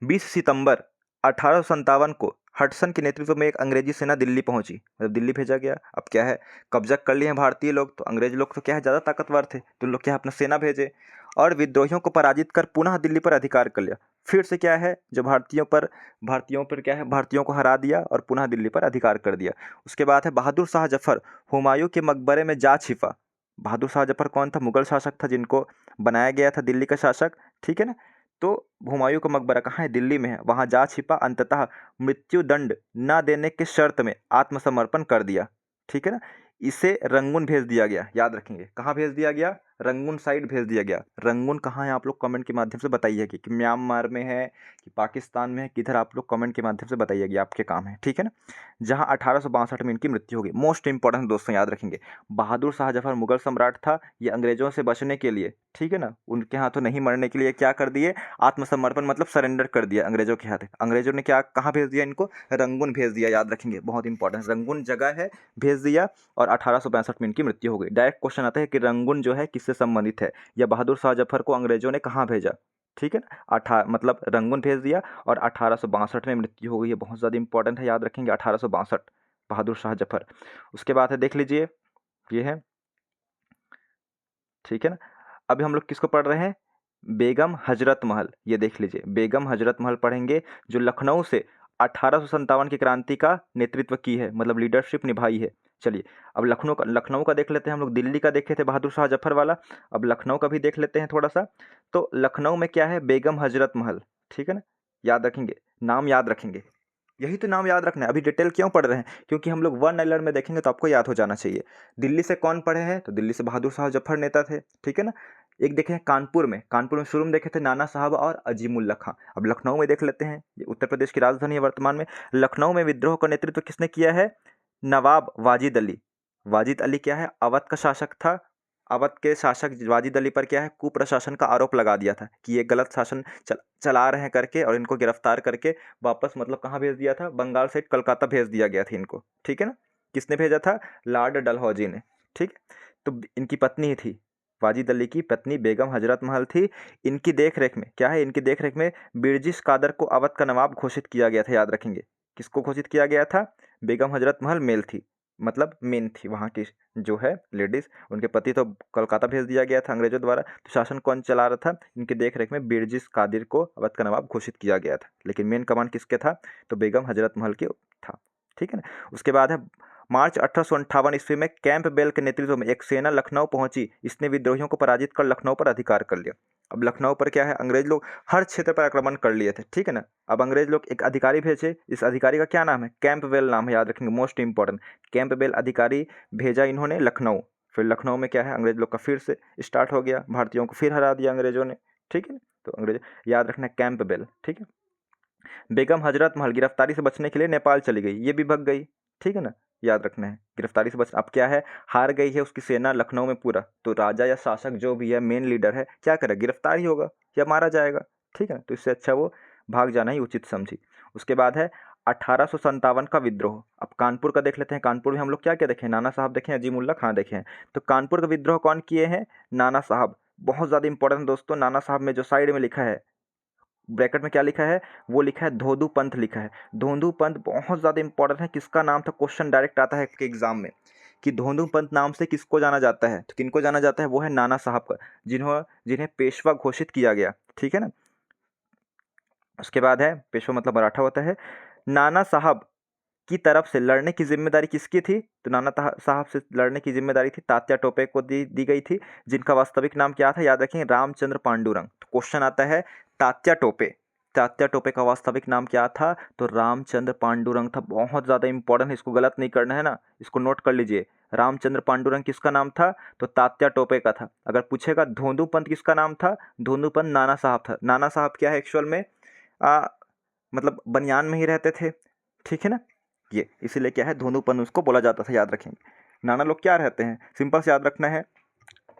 20 सितंबर 1857 को हडसन के नेतृत्व में एक अंग्रेजी सेना दिल्ली पहुंची, मतलब दिल्ली भेजा गया। अब क्या है, कब्जा कर लिए हैं भारतीय लोग, तो अंग्रेज लोग तो क्या है ज़्यादा ताकतवर थे, तो उन लोग क्या है अपना सेना भेजे और विद्रोहियों को पराजित कर पुनः दिल्ली पर अधिकार कर लिया। फिर से क्या है, जो भारतीयों पर क्या है, भारतीयों को हरा दिया और पुनः दिल्ली पर अधिकार कर दिया। उसके बाद है बहादुर शाह जफर हुमायूं के मकबरे में जा छिपा। बहादुर शाह जफर कौन था, मुगल शासक था जिनको बनाया गया था दिल्ली का शासक, ठीक है ना। तो हुमायूं का मकबरा कहाँ है, दिल्ली में है, वहां जा छिपा, अंततः मृत्यु दंड न देने के शर्त में आत्मसमर्पण कर दिया, ठीक है ना। इसे रंगून भेज दिया गया, याद रखेंगे, कहाँ भेज दिया गया, रंगून साइड भेज दिया गया। रंगून कहाँ है आप लोग कमेंट के माध्यम से बताइए कि म्यांमार में है कि पाकिस्तान में है, किधर, आप लोग कमेंट के माध्यम से बताइएगा, आपके काम है, ठीक है ना। जहाँ 1862 में इनकी मृत्यु होगी। मोस्ट इंपॉर्टेंट दोस्तों, याद रखेंगे, बहादुर शाह जफर मुगल सम्राट था, ये अंग्रेजों से बचने के लिए, ठीक है ना, उनके हाथों नहीं मरने के लिए क्या कर दिए, आत्मसमर्पण मतलब सरेंडर कर दिया अंग्रेजों के हाथ। अंग्रेजों ने क्या कहाँ भेज दिया इनको, रंगून भेज दिया, याद रखेंगे, बहुत इंपॉर्टेंट, रंगून जगह है, भेज दिया और 1862 में इनकी मृत्यु हो गई। डायरेक्ट क्वेश्चन आता है कि रंगून जो है किससे संबंधित है, या बहादुर शाह जफर को अंग्रेजों ने कहाँ भेजा, ठीक है ना। मतलब रंगून भेज दिया और 1862 में मृत्यु हो गई है, बहुत ज़्यादा इंपॉर्टेंट है, याद रखेंगे 1862 बहादुर शाह जफर। उसके बाद है, देख लीजिए, ये है, ठीक है ना। अभी हम लोग किसको पढ़ रहे हैं, बेगम हजरत महल, ये देख लीजिए, बेगम हजरत महल पढ़ेंगे, जो लखनऊ से 1857 की क्रांति का नेतृत्व की है, मतलब लीडरशिप निभाई है। चलिए, अब लखनऊ का देख लेते हैं, हम लोग दिल्ली का देखे थे बहादुर शाह जफर वाला, अब लखनऊ का भी देख लेते हैं थोड़ा सा। तो लखनऊ में क्या है, बेगम हजरत महल, ठीक है ना, याद रखेंगे, नाम याद रखेंगे, यही तो नाम याद रखना है। अभी डिटेल क्यों पढ़ रहे हैं, क्योंकि हम लोग वन लाइनर में देखेंगे तो आपको याद हो जाना चाहिए। दिल्ली से कौन पढ़े हैं, तो दिल्ली से बहादुर शाह जफर नेता थे, ठीक है ना। एक देखे हैं कानपुर में शुरू में देखे थे नाना साहब और अजीमुल्ला खां। अब लखनऊ में देख लेते हैं, ये उत्तर प्रदेश की राजधानी है वर्तमान में। लखनऊ में विद्रोह का नेतृत्व किसने किया है, नवाब वाजिद अली। वाजिद अली क्या है, अवध का शासक था। अवध के शासक वाजिद अली पर क्या है, कुप्रशासन का आरोप लगा दिया था कि ये गलत शासन चला रहे हैं करके, और इनको गिरफ्तार करके वापस मतलब कहाँ भेज दिया था, बंगाल से कलकत्ता भेज दिया गया था इनको, ठीक है ना। किसने भेजा था, लॉर्ड डलहौजी ने, ठीक। तो इनकी पत्नी ही थी, वाजिद अली की पत्नी बेगम हजरत महल थी। इनकी देखरेख में क्या है, इनकी देखरेख में बिरजिस कादर को अवध का नवाब घोषित किया गया था, याद रखेंगे। किसको घोषित किया गया था, बेगम हजरत महल मेल थी, मतलब मेन थी वहाँ की जो है लेडीज़, उनके पति तो कलकत्ता भेज दिया गया था अंग्रेजों द्वारा। तो शासन कौन चला रहा था, इनकी देखरेख में बिरजिस कादिर को अवध का नवाब घोषित किया गया था, लेकिन मेन कमान किसके था, तो बेगम हजरत महल के था, ठीक है ना। उसके बाद है मार्च 1858 ईस्वी में कैंपबेल के नेतृत्व में एक सेना लखनऊ पहुंची, इसने विद्रोहियों को पराजित कर लखनऊ पर अधिकार कर लिया। अब लखनऊ पर क्या है, अंग्रेज लोग हर क्षेत्र पर आक्रमण कर लिए थे, ठीक है ना। अब अंग्रेज लोग एक अधिकारी भेजे, इस अधिकारी का क्या नाम है, कैंपबेल नाम है, याद रखेंगे, मोस्ट इंपॉर्टेंट। कैंपबेल अधिकारी भेजा इन्होंने लखनऊ। फिर लखनऊ में क्या है, अंग्रेज लोग का फिर से स्टार्ट हो गया, भारतीयों को फिर हरा दिया अंग्रेजों ने, ठीक है ना। तो अंग्रेज याद रखना है, कैंपबेल, ठीक है। बेगम हजरत महल गिरफ्तारी से बचने के लिए नेपाल चली गई, ये भी भग गई, ठीक है ना, याद रखना है, गिरफ्तारी से बच, अब क्या है, हार गई है उसकी सेना लखनऊ में पूरा, तो राजा या शासक जो भी है, मेन लीडर है, क्या करे, गिरफ्तार ही होगा या मारा जाएगा, ठीक है ना। तो इससे अच्छा वो भाग जाना ही उचित समझी। उसके बाद है 1857 का विद्रोह। अब कानपुर का देख लेते हैं, कानपुर में हम लोग क्या क्या देखें, नाना साहब देखें, अजीमुल्ला खां देखे हैं। तो कानपुर का विद्रोह कौन किए हैं, नाना साहब, बहुत ज़्यादा इंपॉर्टेंट दोस्तों। नाना साहब में जो साइड में लिखा है, ब्रैकेट में क्या लिखा है, वो लिखा है धोंदू पंथ लिखा है। धोंदू पंथ बहुत ज़्यादा इंपॉर्टेंट है, किसका नाम था, क्वेश्चन डायरेक्ट आता है के एग्जाम में कि धोंदू पंथ नाम से किसको जाना जाता है, तो किनको जाना जाता है, वो है नाना साहब का, जिन्हें पेशवा घोषित किया गया, ठीक है ना। उसके बाद है, पेशवा मतलब मराठा होता है। नाना साहब की तरफ से लड़ने की जिम्मेदारी किसकी थी, तो नाना साहब से लड़ने की जिम्मेदारी थी तात्या टोपे को दी गई थी, जिनका वास्तविक नाम क्या था, याद रखें, रामचंद्र पांडुरंग। तो क्वेश्चन आता है, तात्या टोपे का वास्तविक नाम क्या था, तो रामचंद्र पांडुरंग था, बहुत ज़्यादा इंपॉर्टेंट है, इसको गलत नहीं करना है ना, इसको नोट कर लीजिए। रामचंद्र पांडुरंग किसका नाम था, तो तात्या टोपे का था। अगर पूछेगा धोंदू पंथ किसका नाम था, धोंदू पंथ नाना साहब था। नाना साहब क्या है एक्चुअल में, मतलब बनियान में ही रहते थे, ठीक है ना, ये इसीलिए क्या है, धोंदूपन उसको बोला जाता था, याद रखेंगे। नाना लोग क्या रहते हैं, सिंपल से याद रखना है,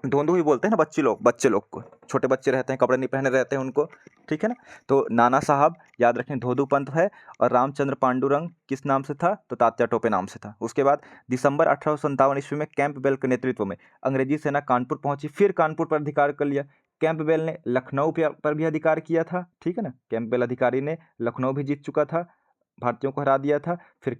धोंदू ही बोलते हैं ना बच्चे लोग को, छोटे बच्चे रहते हैं, कपड़े नहीं पहने रहते हैं उनको, ठीक है ना। तो नाना साहब याद रखें धोदू पंत है, और रामचंद्र पांडुरंग किस नाम से था, तो तात्या टोपे नाम से था। उसके बाद दिसंबर 1857 ईस्वी में कैंपबेल के नेतृत्व में अंग्रेजी सेना कानपुर पहुंची, फिर कानपुर पर अधिकार कर लिया। कैंपबेल ने लखनऊ पर भी अधिकार किया था, ठीक है ना। कैंपबेल अधिकारी ने लखनऊ भी जीत चुका था, भारतीयों को हरा दिया था। फिर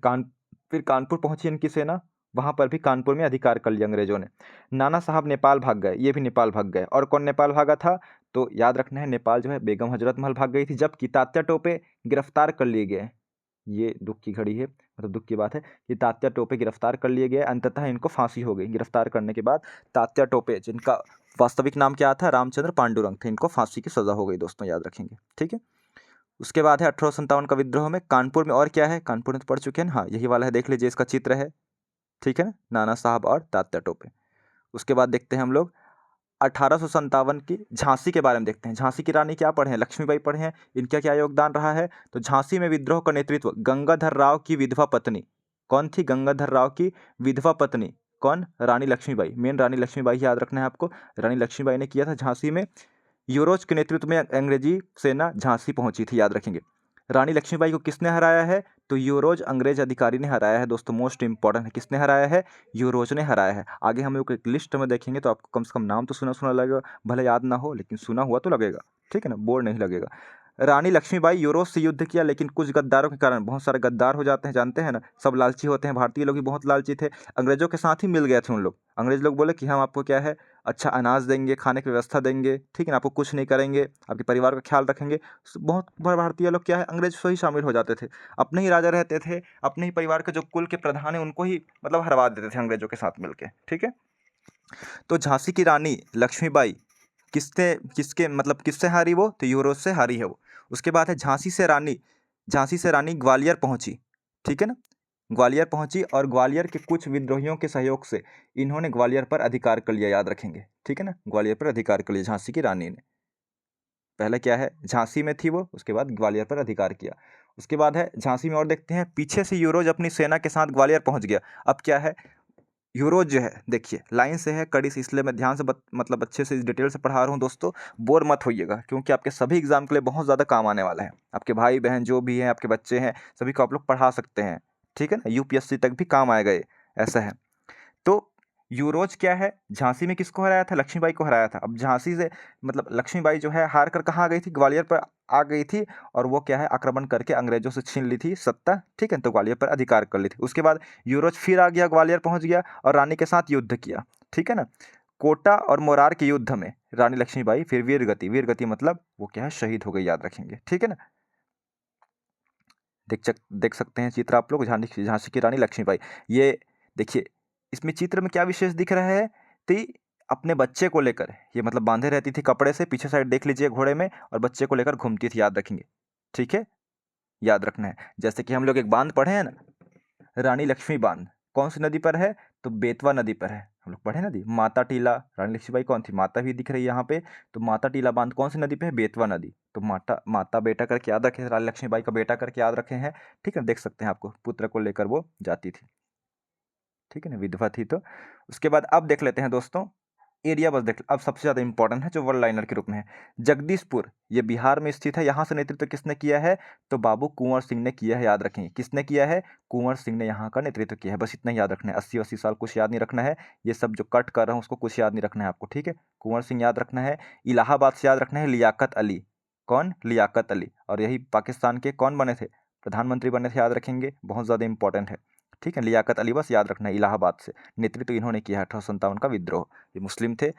कानपुर पहुंची इनकी सेना, वहाँ पर भी कानपुर में अधिकार कर लिया अंग्रेजों ने। नाना साहब नेपाल भाग गए, ये भी नेपाल भाग गए। और कौन नेपाल भागा था, तो याद रखना है नेपाल जो है बेगम हजरत महल भाग गई थी, जबकि तात्या टोपे गिरफ्तार कर लिए गए। ये दुख की घड़ी है, मतलब दुख की बात है कि तात्या टोपे गिरफ्तार कर लिए गए, अंततः इनको फांसी हो गई। गिरफ्तार करने के बाद तात्या टोपे, जिनका वास्तविक नाम क्या था, रामचंद्र पांडुरंग थे, इनको फांसी की सजा हो गई दोस्तों, याद रखेंगे, ठीक है। उसके बाद है 1857 का विद्रोह में कानपुर में, और क्या है, कानपुर में तो पढ़ चुके हैं ना, हाँ यही वाला है, देख लीजिए इसका चित्र है, ठीक है ना, नाना साहब और तात्या टोपे। उसके बाद देखते हैं हम लोग 1857 की झांसी के बारे में देखते हैं। झांसी की रानी क्या पढ़े हैं, लक्ष्मीबाई पढ़े हैं, इनका क्या योगदान रहा है, तो झांसी में विद्रोह का नेतृत्व गंगाधर राव की विधवा पत्नी, कौन थी, गंगाधर राव की विधवा पत्नी, कौन, रानी लक्ष्मीबाई। मेन रानी लक्ष्मीबाई याद रखना है आपको, रानी लक्ष्मीबाई ने किया था झांसी में। यूरोज के नेतृत्व में अंग्रेजी सेना झांसी पहुंची थी, याद रखेंगे। रानी लक्ष्मीबाई को किसने हराया है, तो यूरोज अंग्रेज अधिकारी ने हराया है दोस्तों, मोस्ट इंपॉर्टेंट है, किसने हराया है, यूरोज ने हराया है। आगे हम लोग एक लिस्ट में देखेंगे तो आपको कम से कम नाम तो सुना सुना लगेगा, भले याद ना हो लेकिन सुना हुआ तो लगेगा, ठीक है ना, बोर नहीं लगेगा। रानी लक्ष्मीबाई यूरोज से युद्ध किया, लेकिन कुछ गद्दारों के कारण, बहुत सारे गद्दार हो जाते हैं जानते हैं ना, सब लालची होते हैं, भारतीय लोग भी बहुत लालची थे, अंग्रेजों के साथ ही मिल गए थे उन लोग। अंग्रेज लोग बोले कि हम आपको क्या है, अच्छा अनाज देंगे, खाने की व्यवस्था देंगे, ठीक है ना, आपको कुछ नहीं करेंगे, आपके परिवार का ख्याल रखेंगे। बहुत बार भारतीय लोग क्या है, अंग्रेज से ही शामिल हो जाते थे, अपने ही राजा रहते थे, अपने ही परिवार के जो कुल के प्रधान है उनको ही मतलब हरवा देते थे अंग्रेजों के साथ मिलके, ठीक है। तो झांसी की रानी लक्ष्मीबाई किसके मतलब किससे हारी वो, तो यूरोज से हारी है वो। उसके बाद है झांसी से रानी ग्वालियर पहुंची, ठीक है ना, ग्वालियर पहुंची, और ग्वालियर के कुछ विद्रोहियों के सहयोग से इन्होंने ग्वालियर पर अधिकार कर लिया, याद रखेंगे, ठीक है ना, ग्वालियर पर अधिकार कर लिया झांसी की रानी ने। पहले क्या है, झांसी में थी वो, उसके बाद ग्वालियर पर अधिकार किया। उसके बाद है झांसी में, और देखते हैं पीछे से यूरोज अपनी सेना के साथ ग्वालियर पहुंच गया। अब क्या है, यूरोज जो है, देखिए लाइन से है कड़ी से, इसलिए मैं ध्यान से मतलब अच्छे से इस डिटेल से पढ़ा रहा हूँ दोस्तों, बोर मत होइएगा, क्योंकि आपके सभी एग्जाम के लिए बहुत ज़्यादा काम आने वाला है। आपके भाई बहन जो भी हैं, आपके बच्चे हैं, सभी को आप लोग पढ़ा सकते हैं, ठीक है ना, यूपीएससी तक भी काम आएगा ये, ऐसा है। तो यूरोज क्या है, झांसी में किसको हराया था, लक्ष्मीबाई को हराया था। अब झांसी से मतलब लक्ष्मीबाई जो है हार कर कहाँ आ गई थी, ग्वालियर पर आ गई थी, और वो क्या है आक्रमण करके अंग्रेजों से छीन ली थी सत्ता, ठीक है, तो ग्वालियर पर अधिकार कर ली थी। उसके बाद यूरोज फिर आ गया, ग्वालियर पहुंच गया और रानी के साथ युद्ध किया, ठीक है ना। कोटा और मोरार के युद्ध में रानी लक्ष्मीबाई फिर वीरगति मतलब वो क्या है, शहीद हो गई, याद रखेंगे, ठीक है ना। देख सकते हैं चित्र आप लोग, झांसी की रानी लक्ष्मीबाई। ये देखिए इसमें चित्र में क्या विशेष दिख रहा है, तो अपने बच्चे को लेकर, ये मतलब बांधे रहती थी कपड़े से, पीछे साइड देख लीजिए घोड़े में, और बच्चे को लेकर घूमती थी, याद रखेंगे, ठीक है, याद रखना है। जैसे कि हम लोग एक बांध पढ़े हैं ना, रानी लक्ष्मी बांध, कौन सी नदी पर है, तो बेतवा नदी पर है, हम लोग पढ़े नदी। माता टीला, रानी लक्ष्मीबाई कौन थी, माता भी दिख रही है यहाँ पे, तो माता टीला बांध कौन सी नदी पे है, बेतवा नदी। तो माता माता बेटा करके याद रखे, रानी लक्ष्मीबाई का बेटा करके याद रखे हैं, ठीक है, देख सकते हैं आपको, पुत्र को लेकर वो जाती थी, ठीक है ना, विधवा थी। तो उसके बाद अब देख लेते हैं दोस्तों एरिया बस देख, अब सबसे ज़्यादा इंपॉर्टेंट है जो वर्ल्ड लाइनर के रूप में है। जगदीशपुर ये बिहार में स्थित है, यहाँ से नेतृत्व किसने किया है, तो बाबू कुंवर सिंह ने किया है, याद रखेंगे, किसने किया है, कुंवर सिंह ने यहाँ का नेतृत्व किया है, बस इतना ही याद रखना है। 80 साल कुछ याद नहीं रखना है, ये सब जो कट कर रहा हूँ उसको कुछ याद नहीं रखना है आपको, ठीक है। कुंवर सिंह याद रखना है। इलाहाबाद से याद रखना है लियाकत अली, कौन, लियाकत अली, और यही पाकिस्तान के कौन बने थे, प्रधानमंत्री बने थे, याद रखेंगे, बहुत ज़्यादा इंपॉर्टेंट है, ठीक है। लियाकत अली बस याद रखना है, इलाहाबाद से नेतृत्व इन्होंने किया है 1857 का विद्रोह, ये मुस्लिम थे।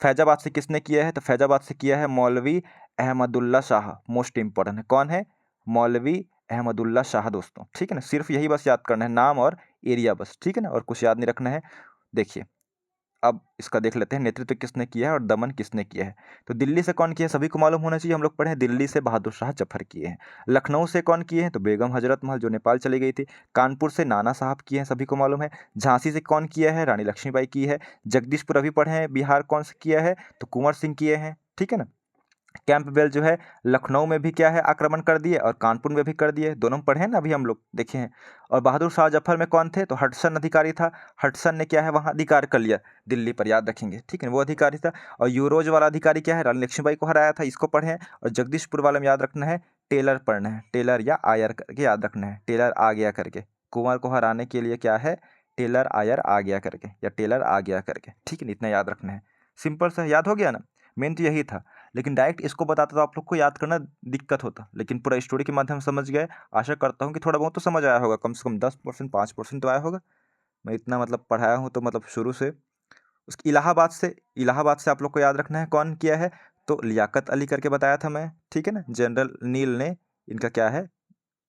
फैजाबाद से किसने किया है, तो फैजाबाद से किया है मौलवी अहमदुल्ला शाह, मोस्ट इंपॉर्टेंट है, कौन है, मौलवी अहमदुल्ला शाह दोस्तों, ठीक है ना। सिर्फ यही बस याद करना है, नाम और एरिया बस, ठीक है ना, और कुछ याद नहीं रखना है। देखिए अब इसका देख लेते हैं नेतृत्व किसने किया है और दमन किसने किया है। तो दिल्ली से कौन किया है, सभी को मालूम होना चाहिए, हम लोग पढ़े हैं, दिल्ली से बहादुर शाह जफर किए हैं। लखनऊ से कौन किए हैं, तो बेगम हजरत महल जो नेपाल चली गई थी। कानपुर से नाना साहब किए हैं, सभी को मालूम है। झांसी से कौन किया है, रानी लक्ष्मीबाई की है। जगदीशपुर अभी पढ़े हैं, बिहार कौन से किया है, तो कुंवर सिंह किए हैं, ठीक है ना। कैंपबेल जो है लखनऊ में भी क्या है आक्रमण कर दिए और कानपुर में भी कर दिए, दोनों में पढ़े हैं ना अभी हम लोग देखे हैं। और बहादुर शाह जफर में कौन थे, तो हडसन अधिकारी था। हडसन ने क्या है वहाँ अधिकार कर लिया दिल्ली पर, याद रखेंगे, ठीक है, वो अधिकारी था। और यूरोज वाला अधिकारी क्या है, रानी लक्ष्मीबाई को हराया था, इसको पढ़े हैं। और जगदीशपुर वाले में याद रखना है टेलर पढ़ना है, टेलर या आयर करके याद रखना है, टेलर आ गया करके, कुंवर को हराने के लिए क्या है, टेलर आयर आ गया करके या टेलर आ गया करके, ठीक है, इतना याद रखना है। सिंपल सा याद हो गया ना, मेन तो यही था। लेकिन डायरेक्ट इसको बताता तो आप लोग को याद करना दिक्कत होता, लेकिन पूरा स्टोरी के माध्यम से समझ गए। आशा करता हूँ कि थोड़ा बहुत तो समझ आया होगा, कम से कम 10% 5% तो आया होगा। मैं इतना मतलब पढ़ाया हूँ तो मतलब शुरू से। उसकी इलाहाबाद से आप लोग को याद रखना है कौन किया है, तो लियाकत अली करके बताया था मैं, ठीक है ना। जनरल नील ने इनका क्या है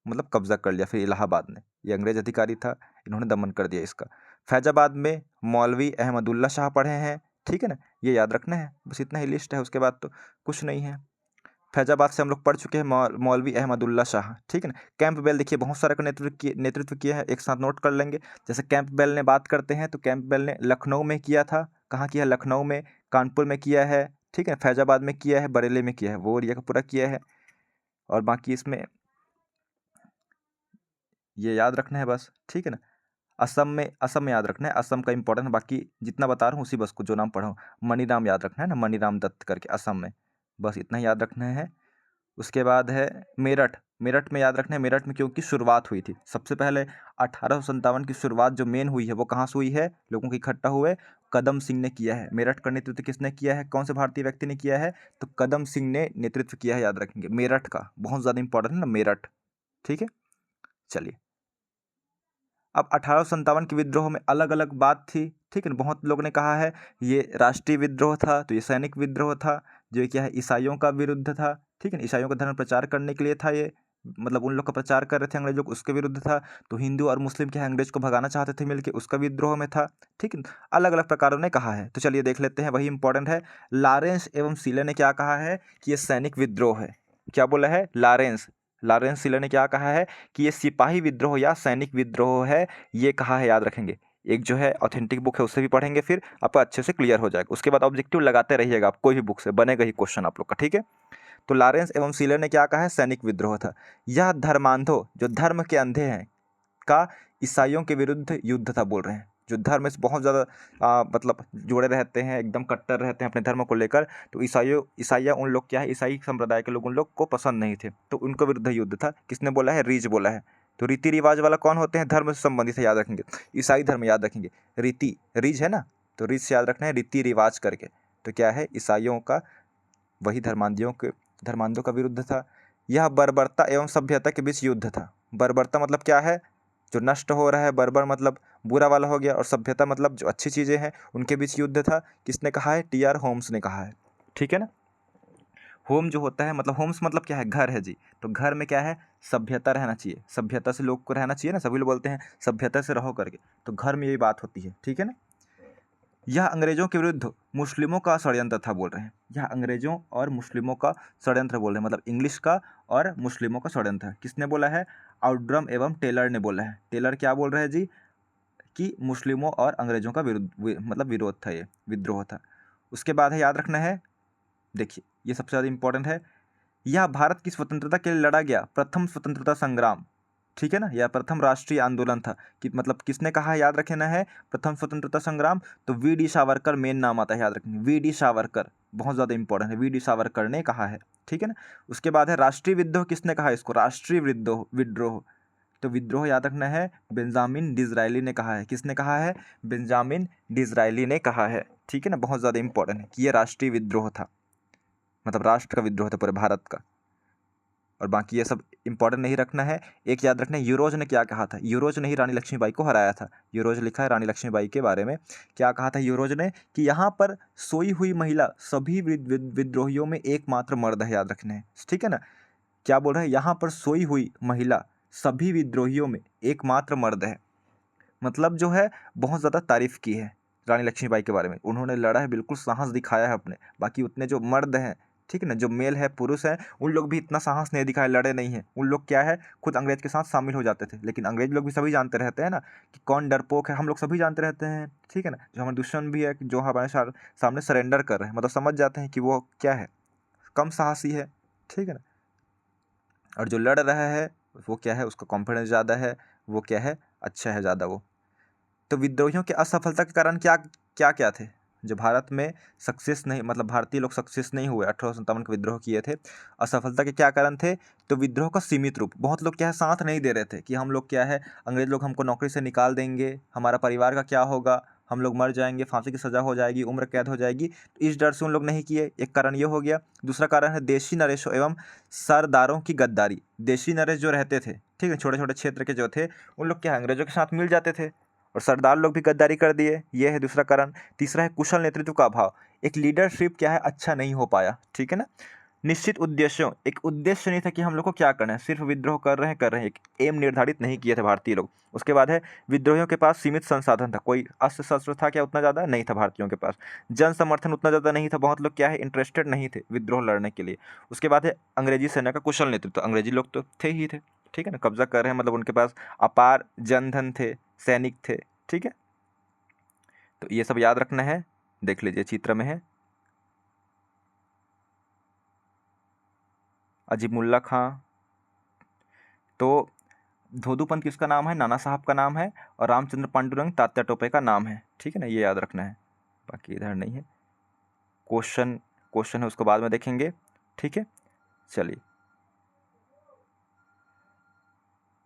मतलब कब्जा कर लिया फिर इलाहाबाद ने, ये अंग्रेज अधिकारी था, इन्होंने दमन कर दिया इसका। फैजाबाद में मौलवी अहमदुल्ला शाह पढ़े हैं, ठीक है ना, ये याद रखना है, बस इतना ही लिस्ट है, उसके बाद तो कुछ नहीं है। फैजाबाद से हम लोग पढ़ चुके हैं मौलवी अहमदुल्ला शाह, ठीक है ना। कैंपबेल देखिए बहुत सारे का नेतृत्व किया है, एक साथ नोट कर लेंगे। जैसे कैंपबेल ने बात करते हैं तो कैंपबेल ने लखनऊ में किया था, कहाँ किया, लखनऊ में, कानपुर में किया है, ठीक है, फैजाबाद में किया है, बरेली में किया है, वो एरिया का पूरा किया है। और बाकी इसमें ये याद रखना है बस, ठीक है ना। असम में याद रखना है, असम का इंपॉर्टेंट है, बाकी जितना बता रहा हूँ उसी बस को जो नाम पढ़ा हूँ। मणिराम याद रखना है ना, मणिराम दत्त करके असम में, बस इतना ही याद रखना है। उसके बाद है मेरठ, मेरठ में याद रखना है, मेरठ में क्योंकि शुरुआत हुई थी सबसे पहले 1857 की शुरुआत जो मेन हुई है वो कहाँ से हुई है, लोगों के इकट्ठा हुए, कदम सिंह ने किया है। मेरठ का नेतृत्व किसने किया है, कौन से भारतीय व्यक्ति ने किया है, तो कदम सिंह ने नेतृत्व किया है, याद रखेंगे। मेरठ का बहुत ज़्यादा इंपॉर्टेंट है ना मेरठ, ठीक है। चलिए, अब 1857 के विद्रोह में अलग अलग बात थी, ठीक है ना। बहुत लोगों ने कहा है ये राष्ट्रीय विद्रोह था, तो ये सैनिक विद्रोह था, जो क्या है ईसाइयों का विरुद्ध था, ठीक है ना, ईसाइयों का धर्म प्रचार करने के लिए था ये, मतलब उन लोग का प्रचार कर रहे थे अंग्रेजों को, उसके विरुद्ध था। तो हिंदू और मुस्लिम क्या है अंग्रेज को भगाना चाहते थे मिलके, उसका विद्रोह में था, ठीक है। अलग अलग प्रकारों ने कहा है, तो चलिए देख लेते हैं, वही इंपॉर्टेंट है। लॉरेंस एवं सीले ने क्या कहा है कि ये सैनिक विद्रोह है, क्या बोला है लॉरेंस, लॉरेंस सीले ने क्या कहा है कि ये सिपाही विद्रोह या सैनिक विद्रोह है, ये कहा है, याद रखेंगे। एक जो है ऑथेंटिक बुक है उससे भी पढ़ेंगे, फिर आपको अच्छे से क्लियर हो जाएगा। उसके बाद ऑब्जेक्टिव लगाते रहिएगा, आप कोई भी बुक से बनेगा ही क्वेश्चन आप लोग का, ठीक है। तो लॉरेंस एवं सीलर ने क्या कहा है, सैनिक विद्रोह था। यह धर्मांधों जो धर्म के अंधे हैं का ईसाइयों के विरुद्ध युद्ध था, बोल रहे हैं, जो धर्म से बहुत ज़्यादा मतलब जुड़े रहते हैं, एकदम कट्टर रहते हैं अपने धर्म को लेकर, तो ईसाइया उन लोग क्या है, ईसाई संप्रदाय के लोग उन लोग को पसंद नहीं थे, तो उनको विरुद्ध युद्ध था। किसने बोला है, रीज बोला है। तो रीति रिवाज वाला कौन होते हैं, धर्म से संबंधित है, याद रखेंगे, ईसाई धर्म याद रखेंगे। रीति रीज है ना, तो रीज से याद रखना है रीति रिवाज करके, तो क्या है ईसाइयों का, वही धर्मांधों का विरुद्ध था। यह बर्बरता एवं सभ्यता के बीच युद्ध था। बर्बरता मतलब क्या है, जो नष्ट हो रहा है, बर्बर मतलब बुरा वाला हो गया, और सभ्यता मतलब जो अच्छी चीज़ें हैं उनके बीच युद्ध था। किसने कहा है, टी आर होम्स ने कहा है, ठीक है ना। होम जो होता है मतलब होम्स मतलब क्या है, घर है जी, तो घर में क्या है, सभ्यता रहना चाहिए, सभ्यता से लोग को रहना चाहिए ना, सभी लोग बोलते हैं सभ्यता से रहो करके, तो घर में यही बात होती है, ठीक है ना। यह अंग्रेजों के विरुद्ध मुस्लिमों का षड्यंत्र था, बोल रहे हैं, यह अंग्रेजों और मुस्लिमों का षड्यंत्र बोल रहे हैं, मतलब इंग्लिश का और मुस्लिमों का षड्यंत्र है। किसने बोला है, आउटड्रम एवं टेलर ने बोला है। टेलर क्या बोल रहे हैं जी, कि मुस्लिमों और अंग्रेजों का मतलब विरोध था, ये विद्रोह था। उसके बाद है, याद रखना है, देखिए ये सबसे ज़्यादा इंपॉर्टेंट है, यह भारत की स्वतंत्रता के लिए लड़ा गया प्रथम स्वतंत्रता संग्राम, ठीक है ना, यह प्रथम राष्ट्रीय आंदोलन था। कि मतलब किसने कहा है, याद रखना है, प्रथम स्वतंत्रता संग्राम, तो वी डी सावरकर मेन नाम आता है, याद रखेंगे, वी डी सावरकर बहुत ज़्यादा इंपॉर्टेंट है, वी डी सावरकर ने कहा है, ठीक है ना। उसके बाद है राष्ट्रीय विद्रोह, किसने कहा है इसको, राष्ट्रीय विद्रोह, तो विद्रोह याद रखना है, बेंजामिन डिज़रायली ने कहा है। किसने कहा है, बेंजामिन डिज़रायली ने कहा है, ठीक है ना, बहुत ज़्यादा इंपॉर्टेंट है कि ये राष्ट्रीय विद्रोह था, मतलब राष्ट्र का विद्रोह था पूरे भारत का। और बाकी ये सब इंपॉर्टेंट नहीं रखना है। एक याद रखना है, यूरोज ने क्या कहा था, यूरोज ने ही रानी लक्ष्मीबाई को हराया था। यूरोज लिखा है रानी लक्ष्मीबाई के बारे में, क्या कहा था यूरोज ने, कि यहाँ पर सोई हुई महिला सभी विद्रोहियों में एकमात्र मर्द है, याद रखना है, ठीक है ना। क्या बोल रहे हैं, यहाँ पर सोई हुई महिला सभी विद्रोहियों में एकमात्र मर्द है, मतलब जो है बहुत ज़्यादा तारीफ की है रानी लक्ष्मीबाई के बारे में, उन्होंने लड़ा है, बिल्कुल साहस दिखाया है अपने। बाकी उतने जो मर्द हैं, ठीक है ना, जो मेल है, पुरुष हैं, उन लोग भी इतना साहस नहीं दिखाए, लड़े नहीं हैं। उन लोग क्या है, खुद अंग्रेज के साथ शामिल हो जाते थे, लेकिन अंग्रेज लोग भी सभी जानते रहते हैं ना कि कौन डरपोक है, हम लोग सभी जानते रहते हैं, ठीक है ना। जो हमारे दुश्मन भी है, जो हमारे सामने सरेंडर कर रहे हैं, मतलब समझ जाते हैं कि वो क्या है, कम साहसी है, ठीक है ना। और जो लड़ रहा है वो क्या है, उसका कॉन्फिडेंस ज़्यादा है, वो क्या है, अच्छा है ज़्यादा वो। तो विद्रोहियों की असफलता के कारण क्या क्या क्या थे, जो भारत में सक्सेस नहीं, मतलब भारतीय लोग सक्सेस नहीं हुए 1857 के विद्रोह किए थे, असफलता के क्या कारण थे। तो विद्रोह का सीमित रूप, बहुत लोग क्या है साथ नहीं दे रहे थे कि हम लोग क्या है, अंग्रेज लोग हमको नौकरी से निकाल देंगे, हमारा परिवार का क्या होगा, हम लोग मर जाएंगे, फांसी की सज़ा हो जाएगी, उम्र कैद हो जाएगी, तो इस डर से उन लोग नहीं किए, एक कारण ये हो गया। दूसरा कारण है देशी नरेशों एवं सरदारों की गद्दारी। देशी नरेश जो रहते थे, ठीक है, छोटे छोटे क्षेत्र के जो थे, उन लोग क्या है अंग्रेजों के साथ मिल जाते थे और सरदार लोग भी गद्दारी कर दिए, ये है दूसरा कारण। तीसरा है कुशल नेतृत्व का अभाव, एक लीडरशिप क्या है अच्छा नहीं हो पाया, ठीक है ना। निश्चित उद्देश्यों, एक उद्देश्य नहीं था कि हम लोग को क्या करना है, सिर्फ विद्रोह कर रहे हैं, एक एम निर्धारित नहीं किए थे भारतीय लोग। उसके बाद है विद्रोहियों के पास सीमित संसाधन था, कोई अस्त्र शस्त्र था क्या उतना ज़्यादा नहीं था भारतीयों के पास, जन समर्थन उतना ज़्यादा नहीं था, बहुत लोग क्या है इंटरेस्टेड नहीं थे विद्रोह लड़ने के लिए। उसके बाद है अंग्रेजी सेना का कुशल नेतृत्व, अंग्रेजी लोग तो थे ही थे, ठीक है ना, कब्जा कर रहे हैं, मतलब उनके पास अपार जनधन थे, सैनिक थे, ठीक है। तो ये सब याद रखना है, देख लीजिए चित्र में है। अजीमुल्ला खां, तो धोदूपंत किसका नाम है, नाना साहब का नाम है, और रामचंद्र पांडुरंग तात्या टोपे का नाम है, ठीक है ना, ये याद रखना है, बाकी इधर नहीं है। क्वेश्चन क्वेश्चन है उसको बाद में देखेंगे, ठीक है। चलिए,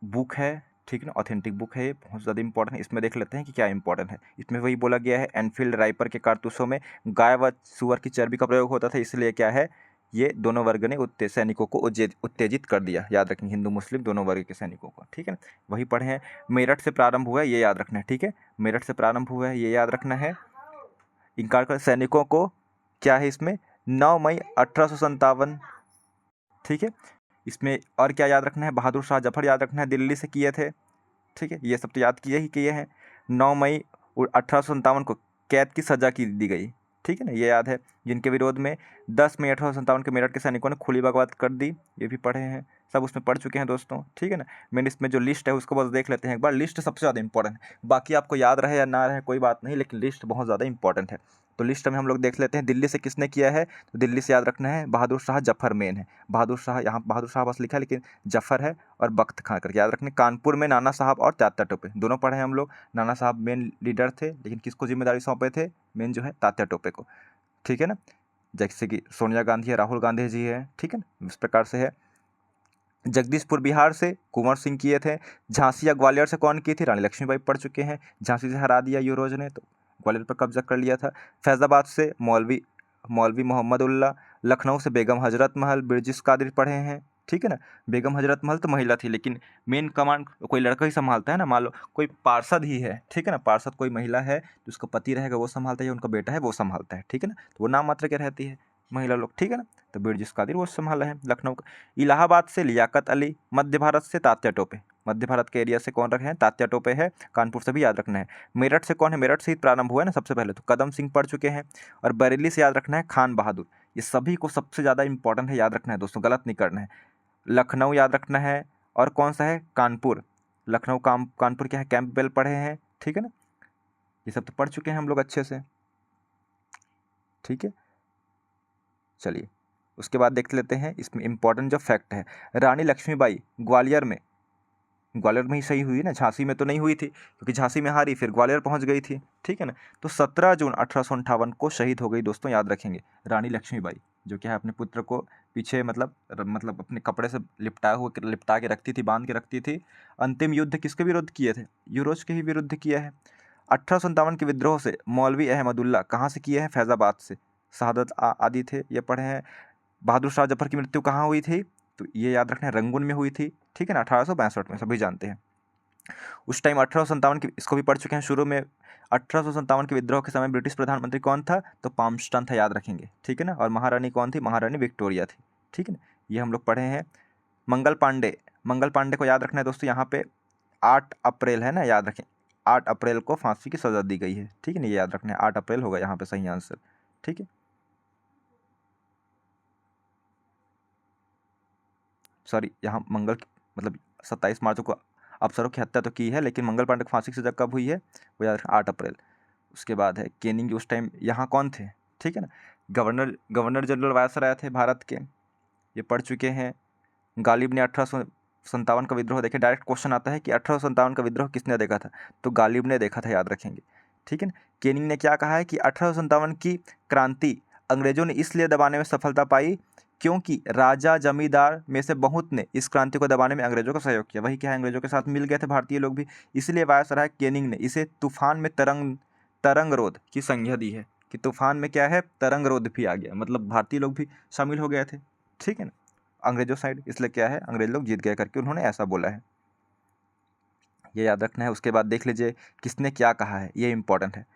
बुक है, ठीक है ना, ऑथेंटिक बुक है, ये बहुत ज़्यादा इंपॉर्टेंट है। इसमें देख लेते हैं कि क्या इंपॉर्टेंट है। इसमें वही बोला गया है, एनफील्ड राइफल के कारतूसों में गाय व सुअर की चर्बी का प्रयोग होता था, इसलिए क्या है, ये दोनों वर्ग ने सैनिकों को उत्तेजित कर दिया। याद रखें, हिंदू मुस्लिम दोनों वर्ग के सैनिकों को, ठीक है ना। वही पढ़े हैं, मेरठ से प्रारंभ हुआ है, ये याद रखना है, ठीक है, मेरठ से प्रारंभ हुआ है, ये याद रखना है। इनकार कर सैनिकों को क्या है इसमें, 9 मई 1857, ठीक है। इसमें और क्या याद रखना है, बहादुर शाह जफर याद रखना है, दिल्ली से किए थे, ठीक है, ये सब तो याद किए ही किए हैं। 9 मई 1857 को कैद की सज़ा की दी गई, ठीक है ना, ये याद है। जिनके विरोध में 10 मई 1857 के मेरठ के सैनिकों ने खुली बगावत कर दी, ये भी पढ़े हैं, सब उसमें पढ़ चुके हैं दोस्तों, ठीक है ना। मैंने इसमें जो लिस्ट है उसको बस देख लेते हैं एक बार, लिस्ट सबसे ज़्यादा इंपॉर्टेंट है, बाकी आपको याद रहे या ना रहे कोई बात नहीं, लेकिन लिस्ट बहुत ज़्यादा इंपॉर्टेंट है। तो लिस्ट में हम लोग देख लेते हैं, दिल्ली से किसने किया है, तो दिल्ली से याद रखना है बहादुर शाह जफर मेन है, बहादुर शाह, यहाँ बहादुर शाह बस लिखा है लेकिन जफर है, और बख्त खां करके याद रखने। कानपुर में नाना साहब और तात्या टोपे दोनों पढ़े हैं हम लोग। नाना साहब मेन लीडर थे, लेकिन किसको जिम्मेदारी सौंपे थे, मेन जो है तात्या टोपे को, ठीक है ना। जैसे कि सोनिया गांधी है, राहुल गांधी जी है, ठीक है ना, इस प्रकार से है। जगदीशपुर बिहार से कुंवर सिंह किए थे। झांसी या ग्वालियर से कौन की थी, रानी लक्ष्मीबाई पढ़ चुके हैं, झांसी से हरा दिया यूरोज ने, तो ग्वालियर पर कब्जा कर लिया था। फैज़ाबाद से मौलवी मौलवी मोहम्मद उल्ला। लखनऊ से बेगम हजरत महल, बिरजिस कादिर पढ़े हैं, ठीक है ना। बेगम हजरत महल तो महिला थी, लेकिन मेन कमांड कोई लड़का ही संभालता है ना, मान लो कोई पार्षद ही है, ठीक है ना, पार्षद कोई महिला है तो उसका पति रहेगा वो संभालता है, या उनका बेटा है वो संभालता है, ठीक है ना, तो वो नाम मात्र क्या रहती है महिला लोग, ठीक है ना। तो बिरजिस कादिर वो संभाला है लखनऊ का। इलाहाबाद से लियाकत अली। मध्य भारत से तात्या टोपे, मध्य भारत के एरिया से कौन रखे हैं, तात्या टोपे है। कानपुर से भी याद रखना है। मेरठ से कौन है, मेरठ से ही प्रारंभ हुआ है ना सबसे पहले, तो कदम सिंह पढ़ चुके हैं। और बरेली से याद रखना है खान बहादुर। ये सभी को सबसे ज़्यादा इंपॉर्टेंट है, याद रखना है दोस्तों, गलत नहीं करना है। लखनऊ याद रखना है, और कौन सा है, कानपुर। लखनऊ कानपुर क्या है, कैंपबेल पढ़े हैं, ठीक है ना, ये सब तो पढ़ चुके हैं हम लोग अच्छे से, ठीक है। चलिए, उसके बाद देख लेते हैं इसमें इंपॉर्टेंट जो फैक्ट है। रानी लक्ष्मीबाई ग्वालियर में ही सही हुई ना, झांसी में तो नहीं हुई थी, क्योंकि झांसी में हारी फिर ग्वालियर पहुंच गई थी, ठीक है ना। तो 17 जून 1858 को शहीद हो गई दोस्तों, याद रखेंगे, रानी लक्ष्मीबाई, जो क्या है अपने पुत्र को पीछे मतलब अपने कपड़े से लिपटा के रखती थी, बांध के रखती थी। अंतिम युद्ध किसके विरुद्ध किए थे, यूरोज के ही विरुद्ध किया है। 1857 के विद्रोह से मौलवी अहमदुल्ला कहाँ से किए हैं, फैज़ाबाद से। शहादत आदि थे, ये पढ़े हैं। बहादुर शाह जफर की मृत्यु कहाँ हुई थी, तो ये याद रखना है, रंगून में हुई थी, ठीक है ना, 1862 में, सभी जानते हैं। उस टाइम 1857 की, इसको भी पढ़ चुके हैं शुरू में। 1857 के विद्रोह के समय ब्रिटिश प्रधानमंत्री कौन था, तो पामस्टन था, याद रखेंगे, ठीक है ना। और महारानी कौन थी, महारानी विक्टोरिया थी, ठीक है ना, ये हम लोग पढ़े हैं। मंगल पांडे को याद रखना है दोस्तों, यहाँ पे 8 अप्रैल है ना, याद रखें, 8 अप्रैल को फांसी की सजा दी गई है, ठीक है ना, ये याद रखना है, 8 अप्रैल होगा यहाँ पे सही आंसर, ठीक है। सॉरी, यहाँ मतलब 27 मार्च को अफसरों की हत्या तो की है, लेकिन मंगल पांडे को फांसी की सजा कब हुई है, वो याद रखना, 8 अप्रैल। उसके बाद है कैनिंग, उस टाइम यहाँ कौन थे, ठीक है ना, गवर्नर जनरल वायसराय थे भारत के, ये पढ़ चुके हैं। गालिब ने 1857 का विद्रोह, देखिए डायरेक्ट क्वेश्चन आता है कि 1857 का विद्रोह किसने देखा था, तो गालिब ने देखा था, याद रखेंगे, ठीक है ना। केनिंग ने क्या कहा है कि 1857 की क्रांति अंग्रेजों ने इसलिए दबाने में सफलता पाई क्योंकि राजा जमींदार में से बहुत ने इस क्रांति को दबाने में अंग्रेजों का सहयोग किया। वही क्या है, अंग्रेजों के साथ मिल गए थे भारतीय लोग भी, इसलिए वायसराय केनिंग ने इसे तूफान में तरंगरोध की संज्ञा दी है कि तूफान में क्या है, तरंगरोध भी आ गया, मतलब भारतीय लोग भी शामिल हो गए थे, ठीक है ना, अंग्रेजों साइड, इसलिए क्या है, अंग्रेज लोग जीत गए करके उन्होंने ऐसा बोला है, ये याद रखना है। उसके बाद देख लीजिए किसने क्या कहा है, ये इंपॉर्टेंट है।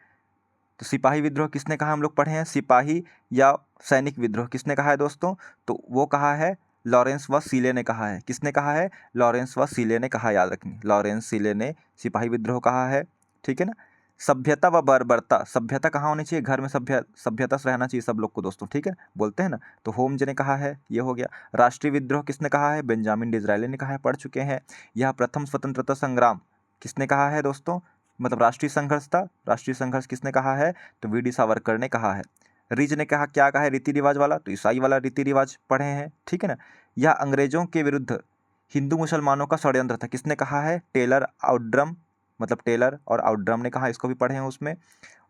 तो सिपाही विद्रोह किसने कहा, हम लोग पढ़े हैं, सिपाही या सैनिक विद्रोह किसने कहा है दोस्तों, तो वो कहा है लॉरेंस व सीले ने कहा है। किसने कहा है, लॉरेंस व सीले ने कहा, याद रखेंगे, लॉरेंस सीले ने सिपाही विद्रोह कहा है, ठीक है ना। सभ्यता व बर्बरता, सभ्यता कहाँ होनी चाहिए, घर में सभ्यता से रहना चाहिए सब लोग को दोस्तों, ठीक है, बोलते हैं ना, तो होम्स ने कहा है, ये हो गया। राष्ट्रीय विद्रोह किसने कहा है, बेंजामिन डिज़रायली ने कहा है, पढ़ चुके हैं। यह प्रथम स्वतंत्रता संग्राम किसने कहा है दोस्तों, मतलब राष्ट्रीय संघर्ष था, राष्ट्रीय संघर्ष किसने कहा है, तो वी.डी. सावरकर ने कहा है। रिज ने कहा, क्या कहा है, रीति रिवाज वाला, तो ईसाई वाला रीति रिवाज पढ़े हैं, ठीक है ना। यह अंग्रेजों के विरुद्ध हिंदू मुसलमानों का षड्यंत्र था, किसने कहा है, टेलर आउटड्रम, मतलब टेलर और आउटड्रम ने कहा, इसको भी पढ़े हैं उसमें।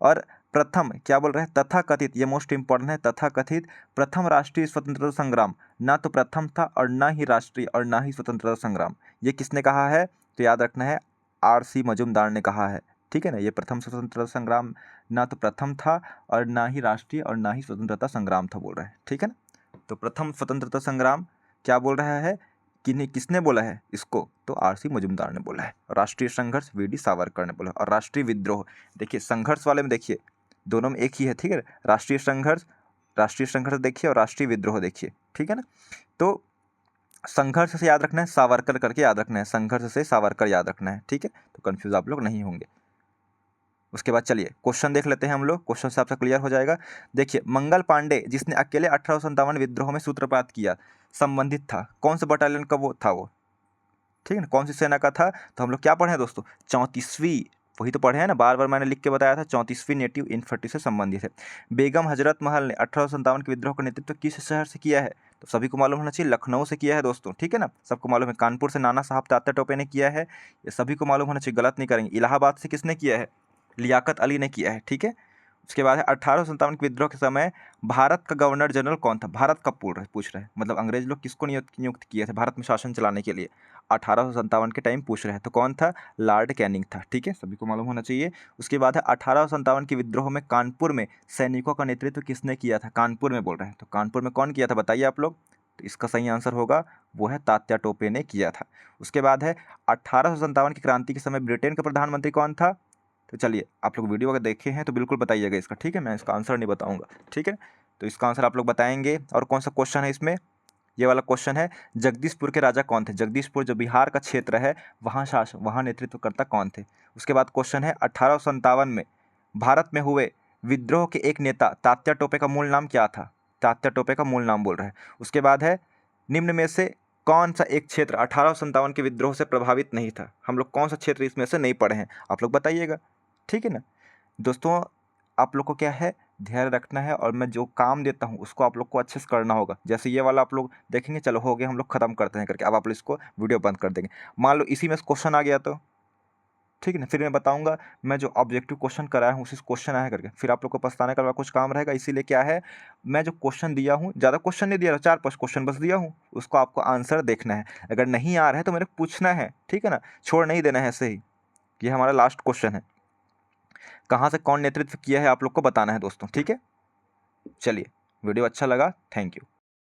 और प्रथम क्या बोल रहे हैं, तथाकथित, ये मोस्ट इंपॉर्टेंट है, तथाकथित प्रथम राष्ट्रीय स्वतंत्रता संग्राम, ना तो प्रथम था और ना ही राष्ट्रीय और ना ही स्वतंत्रता संग्राम, ये किसने कहा है, तो याद रखना है R.C. मजूमदार ने कहा है, ठीक है ना। ये प्रथम स्वतंत्रता संग्राम ना तो प्रथम था और ना ही राष्ट्रीय और ना ही स्वतंत्रता संग्राम था बोल रहे हैं, ठीक है ना। तो प्रथम स्वतंत्रता संग्राम क्या बोल रहा है, किसने बोला है इसको, तो R.C. मजूमदार ने बोला है। राष्ट्रीय संघर्ष वी.डी. सावरकर ने बोला। और राष्ट्रीय विद्रोह, देखिए संघर्ष वाले में देखिए दोनों में एक ही है, ठीक है, राष्ट्रीय संघर्ष देखिए और राष्ट्रीय विद्रोह देखिए, ठीक है ना। तो संघर्ष से याद रखना है, सावरकर करके याद रखना है, संघर्ष से सावरकर याद रखना है, ठीक है, तो कंफ्यूज आप लोग नहीं होंगे। उसके बाद चलिए क्वेश्चन देख लेते हैं हम लोग, क्वेश्चन से आपका क्लियर हो जाएगा। देखिए, मंगल पांडे जिसने अकेले 1857 विद्रोह में सूत्रपात किया, संबंधित था कौन से बटालियन का वो था, वो ठीक है ना, कौन सी सेना का था, तो हम लोग क्या पढ़े हैं दोस्तों, 34वीं, वही तो पढ़े हैं ना, बार बार मैंने लिख के बताया था, 34वीं नेटिव इन्फंट्री से संबंधित है। बेगम हजरत महल ने 1857 के विद्रोह का नेतृत्व किस शहर से किया है, तो सभी को मालूम होना चाहिए, लखनऊ से किया है दोस्तों, ठीक है ना, सबको मालूम है। कानपुर से नाना साहब तात्या टोपे ने किया है, ये सभी को मालूम होना चाहिए, गलत नहीं करेंगे। इलाहाबाद से किसने किया है, लियाकत अली ने किया है, ठीक है। उसके बाद है 1857 के विद्रोह के समय भारत का गवर्नर जनरल कौन था, भारत का पूछ रहे हैं, मतलब अंग्रेज लोग किसको नियुक्त किए थे भारत में शासन चलाने के लिए, 1857 के टाइम पूछ रहे हैं, तो कौन था, लॉर्ड कैनिंग था, ठीक है, सभी को मालूम होना चाहिए। उसके बाद है 1857 के विद्रोह में कानपुर में सैनिकों का नेतृत्व किसने किया था, कानपुर में बोल रहे हैं, तो कानपुर में कौन किया था बताइए आप लोग, तो इसका सही आंसर होगा वो है तात्या टोपे ने किया था। उसके बाद है 1857 की क्रांति के समय ब्रिटेन का प्रधानमंत्री कौन था, तो चलिए आप लोग वीडियो अगर देखे हैं तो बिल्कुल बताइएगा इसका, ठीक है, मैं इसका आंसर नहीं बताऊंगा, ठीक है, तो इसका आंसर आप लोग बताएंगे। और कौन सा क्वेश्चन है इसमें, ये वाला क्वेश्चन है, जगदीशपुर के राजा कौन थे, जगदीशपुर जो बिहार का क्षेत्र है वहाँ नेतृत्वकर्ता कौन थे। उसके बाद क्वेश्चन है 1857 में भारत में हुए विद्रोह के एक नेता तात्या टोपे का मूल नाम क्या था, तात्या टोपे का मूल नाम बोल रहे हैं। उसके बाद है निम्न में से कौन सा एक क्षेत्र 1857 के विद्रोह से प्रभावित नहीं था, हम लोग कौन सा क्षेत्र इसमें से नहीं पढ़े हैं, आप लोग बताइएगा, ठीक है ना दोस्तों। आप लोग को क्या है, ध्यान रखना है, और मैं जो काम देता हूँ उसको आप लोग को अच्छे से करना होगा। जैसे ये वाला आप लोग देखेंगे, चलो हो गया, हम लोग खत्म करते हैं करके, अब आप लोग इसको वीडियो बंद कर देंगे। मान लो इसी में क्वेश्चन आ गया तो ठीक है ना, फिर मैं बताऊंगा मैं जो ऑब्जेक्टिव क्वेश्चन कराया हूँ उसी क्वेश्चन आया करके, फिर आप लोग को पछताने का कुछ काम रहेगा। इसीलिए क्या है, मैं जो क्वेश्चन दिया हूँ, ज़्यादा क्वेश्चन नहीं दिया, 4-5 क्वेश्चन बस दिया हूँ, उसको आपको आंसर देखना है। अगर नहीं आ रहा है तो मेरे पूछना है, ठीक है ना, छोड़ नहीं देना है ऐसे ही। ये हमारा लास्ट क्वेश्चन है, कहाँ से कौन नेतृत्व किया है आप लोग को बताना है दोस्तों, ठीक है। चलिए, वीडियो अच्छा लगा, थैंक यू।